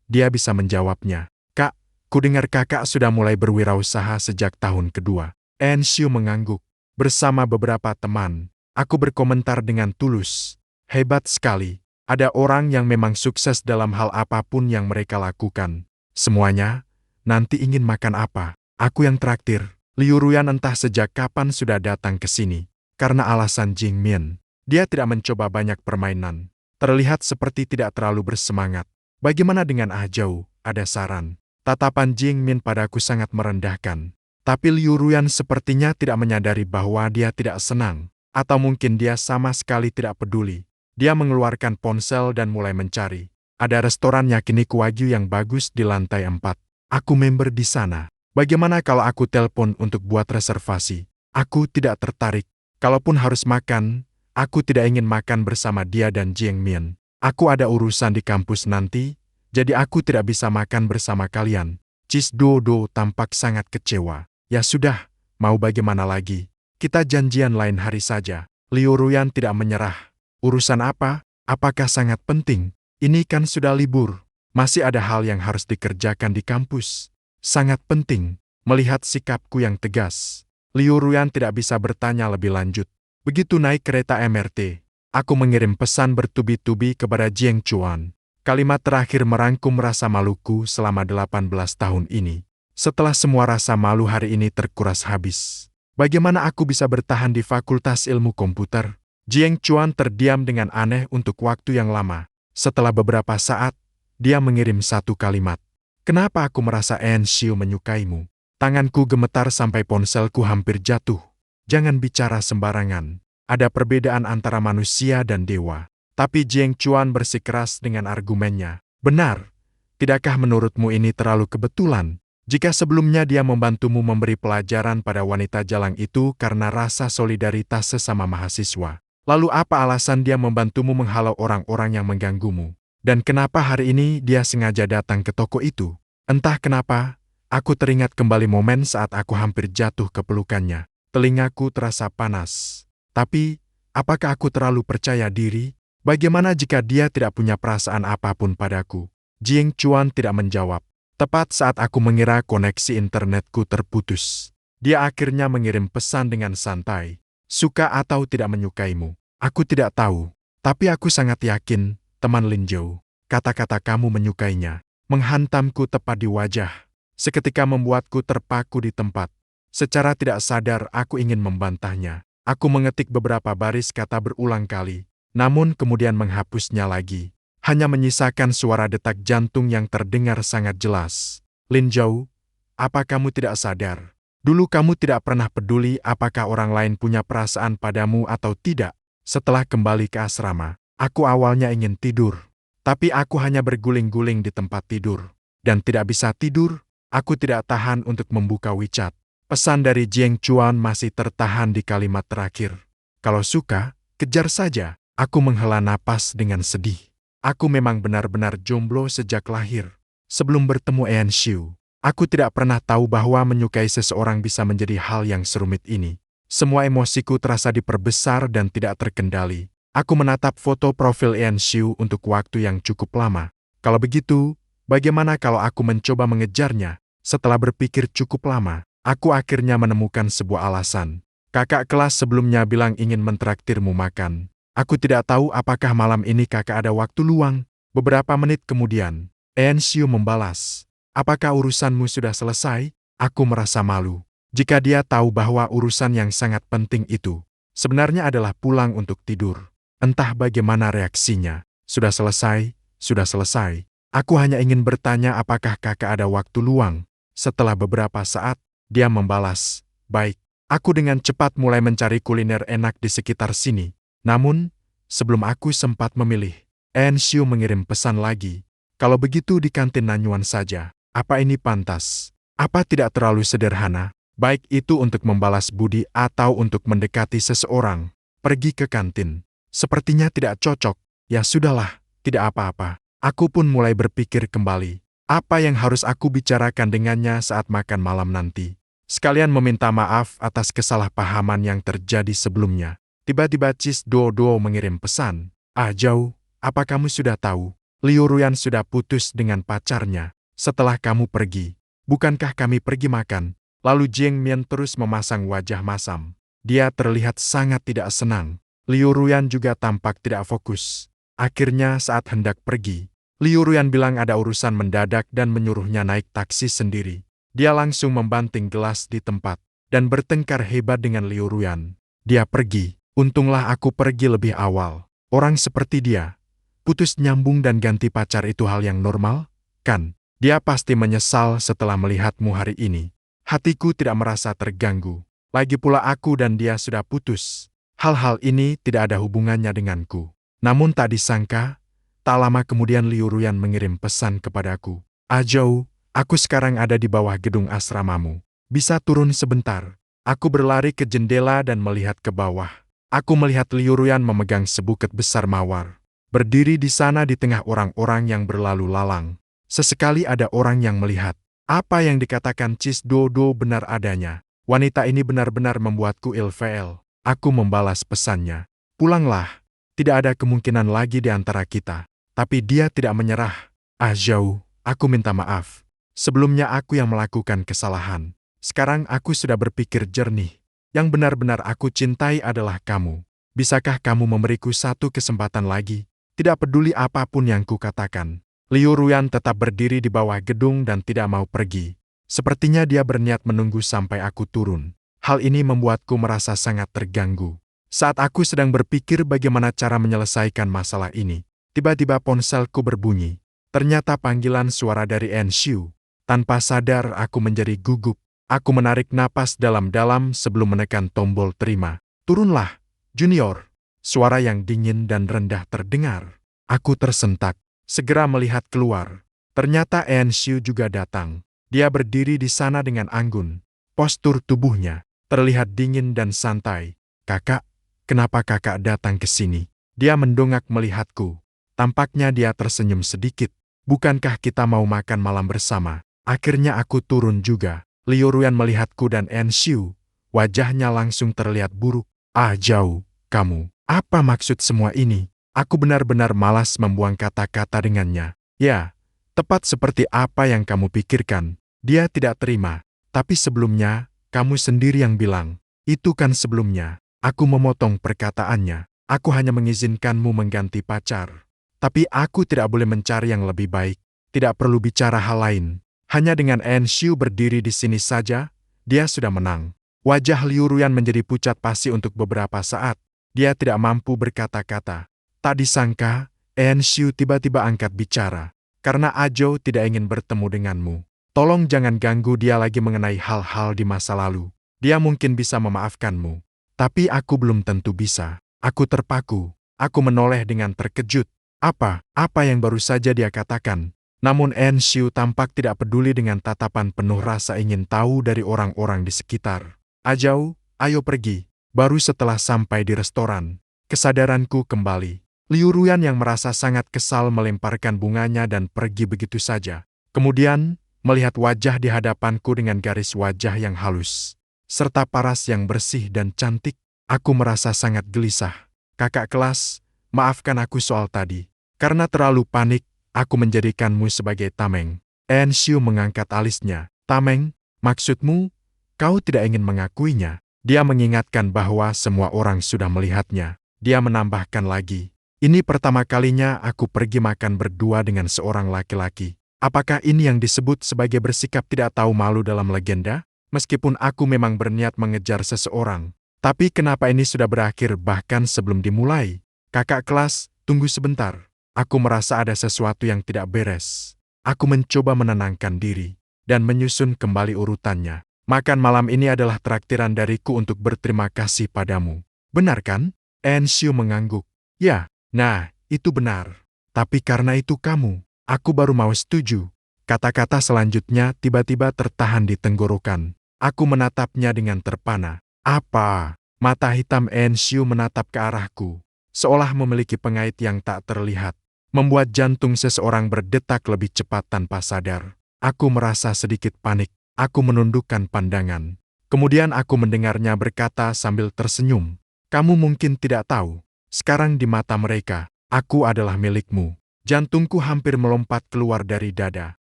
dia bisa menjawabnya. "Kak, kudengar kakak sudah mulai berwirausaha sejak tahun kedua." Enshu mengangguk. Bersama beberapa teman, aku berkomentar dengan tulus. "Hebat sekali. Ada orang yang memang sukses dalam hal apapun yang mereka lakukan. Semuanya, nanti ingin makan apa? Aku yang traktir." Liu Ruyan entah sejak kapan sudah datang ke sini. Karena alasan Jiang Mian, dia tidak mencoba banyak permainan. Terlihat seperti tidak terlalu bersemangat. "Bagaimana dengan Ah Zhou? Ada saran?" Tatapan Jiang Mian padaku sangat merendahkan. Tapi Liu Ruyan sepertinya tidak menyadari bahwa dia tidak senang. Atau mungkin dia sama sekali tidak peduli. Dia mengeluarkan ponsel dan mulai mencari. "Ada restoran yakiniku Wagyu yang bagus di lantai 4. Aku member di sana. Bagaimana kalau aku telepon untuk buat reservasi?" Aku tidak tertarik. Kalaupun harus makan, aku tidak ingin makan bersama dia dan Jiang Mian. Aku ada urusan di kampus nanti, jadi aku tidak bisa makan bersama kalian. Cis Duodu tampak sangat kecewa. "Ya sudah, mau bagaimana lagi? Kita janjian lain hari saja." Liu Ruyan tidak menyerah. "Urusan apa? Apakah sangat penting? Ini kan sudah libur. Masih ada hal yang harus dikerjakan di kampus." "Sangat penting." Melihat sikapku yang tegas, Liu Ruyan tidak bisa bertanya lebih lanjut. Begitu naik kereta MRT, aku mengirim pesan bertubi-tubi kepada Jiang Chuan. Kalimat terakhir merangkum rasa maluku selama 18 tahun ini. Setelah semua rasa malu hari ini terkuras habis, bagaimana aku bisa bertahan di Fakultas Ilmu Komputer? Jiang Chuan terdiam dengan aneh untuk waktu yang lama. Setelah beberapa saat, dia mengirim satu kalimat. "Kenapa aku merasa Enshu menyukaimu?" Tanganku gemetar sampai ponselku hampir jatuh. "Jangan bicara sembarangan. Ada perbedaan antara manusia dan dewa." Tapi Jiang Chuan bersikeras dengan argumennya. "Benar. Tidakkah menurutmu ini terlalu kebetulan? Jika sebelumnya dia membantumu memberi pelajaran pada wanita jalang itu karena rasa solidaritas sesama mahasiswa, lalu apa alasan dia membantumu menghalau orang-orang yang mengganggumu? Dan kenapa hari ini dia sengaja datang ke toko itu?" Entah kenapa, aku teringat kembali momen saat aku hampir jatuh ke pelukannya. Telingaku terasa panas. Tapi, apakah aku terlalu percaya diri? Bagaimana jika dia tidak punya perasaan apapun padaku? Jiang Chuan tidak menjawab. Tepat saat aku mengira koneksi internetku terputus, dia akhirnya mengirim pesan dengan santai. "Suka atau tidak menyukaimu, aku tidak tahu. Tapi aku sangat yakin, teman Lin Zhou, kata-kata kamu menyukainya." Menghantamku tepat di wajah. Seketika membuatku terpaku di tempat. Secara tidak sadar aku ingin membantahnya. Aku mengetik beberapa baris kata berulang kali, namun kemudian menghapusnya lagi. Hanya menyisakan suara detak jantung yang terdengar sangat jelas. "Lin Zhou, apa kamu tidak sadar? Dulu kamu tidak pernah peduli apakah orang lain punya perasaan padamu atau tidak." Setelah kembali ke asrama, aku awalnya ingin tidur. Tapi aku hanya berguling-guling di tempat tidur. Dan tidak bisa tidur, aku tidak tahan untuk membuka WeChat. Pesan dari Jiang Chuan masih tertahan di kalimat terakhir. "Kalau suka, kejar saja." Aku menghela napas dengan sedih. Aku memang benar-benar jomblo sejak lahir. Sebelum bertemu Enshu, Aku tidak pernah tahu bahwa menyukai seseorang bisa menjadi hal yang serumit ini. Semua emosiku terasa diperbesar dan tidak terkendali. Aku menatap foto profil Enshu untuk waktu yang cukup lama. Kalau begitu, bagaimana kalau aku mencoba mengejarnya? Setelah berpikir cukup lama, aku akhirnya menemukan sebuah alasan. Kakak kelas sebelumnya bilang ingin mentraktirmu makan. Aku tidak tahu apakah malam ini kakak ada waktu luang. Beberapa menit kemudian, Enshu membalas, "Apakah urusanmu sudah selesai?" Aku merasa malu. Jika dia tahu bahwa urusan yang sangat penting itu sebenarnya adalah pulang untuk tidur. Entah bagaimana reaksinya. Sudah selesai, sudah selesai. Aku hanya ingin bertanya apakah kakak ada waktu luang. Setelah beberapa saat, dia membalas, "Baik." Aku dengan cepat mulai mencari kuliner enak di sekitar sini. Namun, sebelum aku sempat memilih, Enshu mengirim pesan lagi. "Kalau begitu di kantin Nanyuan saja. Apa ini pantas? Apa tidak terlalu sederhana? Baik itu untuk membalas budi atau untuk mendekati seseorang. Pergi ke kantin. Sepertinya tidak cocok. Ya sudahlah, tidak apa-apa." Aku pun mulai berpikir kembali. Apa yang harus aku bicarakan dengannya saat makan malam nanti? Sekalian meminta maaf atas kesalahpahaman yang terjadi sebelumnya. Tiba-tiba Cis Dodo mengirim pesan. "Ah Zhao, apa kamu sudah tahu? Liu Ruyan sudah putus dengan pacarnya setelah kamu pergi. Bukankah kami pergi makan?" Lalu Jiang Mian terus memasang wajah masam. Dia terlihat sangat tidak senang. Liu Ruyan juga tampak tidak fokus. Akhirnya saat hendak pergi, Liu Ruyan bilang ada urusan mendadak dan menyuruhnya naik taksi sendiri. Dia langsung membanting gelas di tempat dan bertengkar hebat dengan Liu Ruyan. Dia pergi. Untunglah aku pergi lebih awal. Orang seperti dia, putus nyambung dan ganti pacar itu hal yang normal, kan? Dia pasti menyesal setelah melihatmu hari ini. Hatiku tidak merasa terganggu. Lagi pula aku dan dia sudah putus. Hal-hal ini tidak ada hubungannya denganku. Namun tak disangka, tak lama kemudian Liu Ruyan mengirim pesan kepadaku. "Ah Zhao, aku sekarang ada di bawah gedung asramamu. Bisa turun sebentar?" Aku berlari ke jendela dan melihat ke bawah. Aku melihat Liu Ruyan memegang sebuket besar mawar. Berdiri di sana di tengah orang-orang yang berlalu lalang. Sesekali ada orang yang melihat. Apa yang dikatakan Cis Dodo benar adanya. Wanita ini benar-benar membuatku ilfeel. Aku membalas pesannya. "Pulanglah. Tidak ada kemungkinan lagi di antara kita." Tapi dia tidak menyerah. "Ah Zhao, aku minta maaf. Sebelumnya aku yang melakukan kesalahan. Sekarang aku sudah berpikir jernih. Yang benar-benar aku cintai adalah kamu. Bisakah kamu memberiku satu kesempatan lagi? Tidak peduli apapun yang kukatakan." Liu Ruyan tetap berdiri di bawah gedung dan tidak mau pergi. Sepertinya dia berniat menunggu sampai aku turun. Hal ini membuatku merasa sangat terganggu. Saat aku sedang berpikir bagaimana cara menyelesaikan masalah ini, tiba-tiba ponselku berbunyi. Ternyata panggilan suara dari Enshu. Tanpa sadar aku menjadi gugup. Aku menarik napas dalam-dalam sebelum menekan tombol terima. "Turunlah, Junior." Suara yang dingin dan rendah terdengar. Aku tersentak. Segera melihat keluar. Ternyata Enshu juga datang. Dia berdiri di sana dengan anggun. Postur tubuhnya terlihat dingin dan santai. "Kakak, kenapa kakak datang ke sini?" Dia mendongak melihatku. Tampaknya dia tersenyum sedikit. "Bukankah kita mau makan malam bersama?" Akhirnya aku turun juga. Liu Ruyan melihatku dan Enshu. Wajahnya langsung terlihat buruk. "Ah Zhao, kamu, apa maksud semua ini?" Aku benar-benar malas membuang kata-kata dengannya. "Ya, tepat seperti apa yang kamu pikirkan." Dia tidak terima. "Tapi sebelumnya, kamu sendiri yang bilang." "Itu kan sebelumnya." Aku memotong perkataannya. "Aku hanya mengizinkanmu mengganti pacar. Tapi aku tidak boleh mencari yang lebih baik. Tidak perlu bicara hal lain." Hanya dengan Enshu berdiri di sini saja, dia sudah menang. Wajah Liu Ruyan menjadi pucat pasi untuk beberapa saat. Dia tidak mampu berkata-kata. Tak disangka, Enshu tiba-tiba angkat bicara. "Karena Ajo tidak ingin bertemu denganmu. Tolong jangan ganggu dia lagi mengenai hal-hal di masa lalu. Dia mungkin bisa memaafkanmu. Tapi aku belum tentu bisa." Aku terpaku. Aku menoleh dengan terkejut. Apa yang baru saja dia katakan? Namun Enshu tampak tidak peduli dengan tatapan penuh rasa ingin tahu dari orang-orang di sekitar. "Ajo, ayo pergi." Baru setelah sampai di restoran, kesadaranku kembali. Liu Ruyan yang merasa sangat kesal melemparkan bunganya dan pergi begitu saja. Kemudian, melihat wajah di hadapanku dengan garis wajah yang halus, serta paras yang bersih dan cantik, aku merasa sangat gelisah. Kakak kelas, maafkan aku soal tadi. Karena terlalu panik, aku menjadikanmu sebagai tameng. Enshu mengangkat alisnya. Tameng, maksudmu, kau tidak ingin mengakuinya? Dia mengingatkan bahwa semua orang sudah melihatnya. Dia menambahkan lagi, ini pertama kalinya aku pergi makan berdua dengan seorang laki-laki. Apakah ini yang disebut sebagai bersikap tidak tahu malu dalam legenda? Meskipun aku memang berniat mengejar seseorang, tapi kenapa ini sudah berakhir bahkan sebelum dimulai? Kakak kelas, tunggu sebentar. Aku merasa ada sesuatu yang tidak beres. Aku mencoba menenangkan diri dan menyusun kembali urutannya. Makan malam ini adalah traktiran dariku untuk berterima kasih padamu. Benar kan? Enshu mengangguk. Ya, nah, itu benar. Tapi karena itu kamu, aku baru mau setuju. Kata-kata selanjutnya tiba-tiba tertahan di tenggorokan. Aku menatapnya dengan terpana. Apa? Mata hitam Enshu menatap ke arahku, seolah memiliki pengait yang tak terlihat, membuat jantung seseorang berdetak lebih cepat tanpa sadar. Aku merasa sedikit panik. Aku menundukkan pandangan. Kemudian aku mendengarnya berkata sambil tersenyum, kamu mungkin tidak tahu, sekarang di mata mereka, aku adalah milikmu. Jantungku hampir melompat keluar dari dada.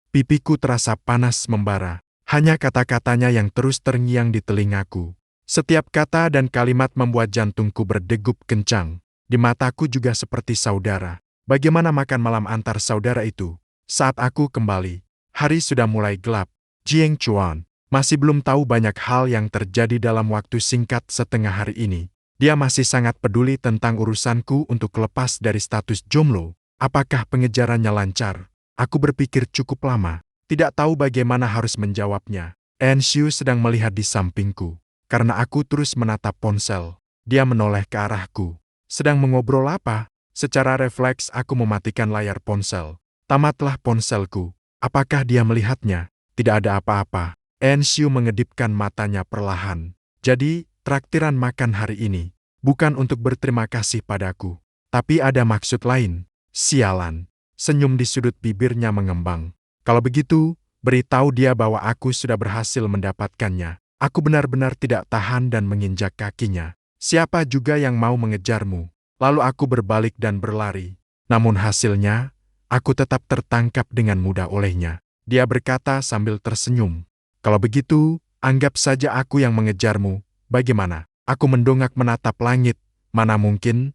Pipiku terasa panas membara. Hanya kata-katanya yang terus terngiang di telingaku. Setiap kata dan kalimat membuat jantungku berdegup kencang. Di mataku juga seperti saudara. Bagaimana makan malam antar saudara itu? Saat aku kembali, hari sudah mulai gelap. Jiang Chuan masih belum tahu banyak hal yang terjadi dalam waktu singkat setengah hari ini. Dia masih sangat peduli tentang urusanku untuk lepas dari status jomblo. Apakah pengejarannya lancar? Aku berpikir cukup lama, tidak tahu bagaimana harus menjawabnya. Enshu sedang melihat di sampingku. Karena aku terus menatap ponsel, dia menoleh ke arahku. Sedang mengobrol apa? Secara refleks aku mematikan layar ponsel. Tamatlah ponselku. Apakah dia melihatnya? Tidak ada apa-apa. Enshu mengedipkan matanya perlahan. Jadi, traktiran makan hari ini bukan untuk berterima kasih padaku, tapi ada maksud lain. Sialan. Senyum di sudut bibirnya mengembang. Kalau begitu, beritahu dia bahwa aku sudah berhasil mendapatkannya. Aku benar-benar tidak tahan dan menginjak kakinya. Siapa juga yang mau mengejarmu? Lalu aku berbalik dan berlari. Namun hasilnya, aku tetap tertangkap dengan mudah olehnya. Dia berkata sambil tersenyum. Kalau begitu, anggap saja aku yang mengejarmu. Bagaimana? Aku mendongak menatap langit. Mana mungkin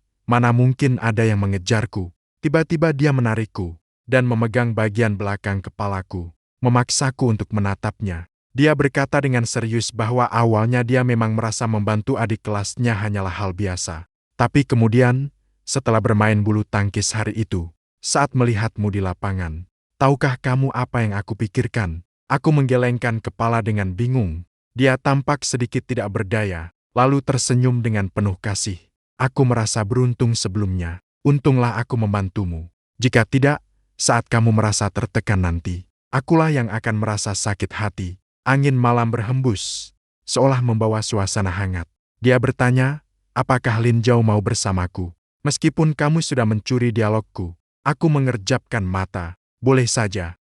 ada yang mengejarku. Tiba-tiba dia menarikku dan memegang bagian belakang kepalaku, memaksaku untuk menatapnya. Dia berkata dengan serius bahwa awalnya dia memang merasa membantu adik kelasnya hanyalah hal biasa. Tapi kemudian, setelah bermain bulu tangkis hari itu, saat melihatmu di lapangan, tahukah kamu apa yang aku pikirkan? Aku menggelengkan kepala dengan bingung. Dia tampak sedikit tidak berdaya, lalu tersenyum dengan penuh kasih. Aku merasa beruntung sebelumnya. Untunglah aku membantumu. Jika tidak, saat kamu merasa tertekan nanti, akulah yang akan merasa sakit hati. Angin malam berhembus, seolah membawa suasana hangat. Dia bertanya, apakah Lin Zhao mau bersamaku? Meskipun kamu sudah mencuri dialogku, aku mengerjapkan mata. Boleh saja.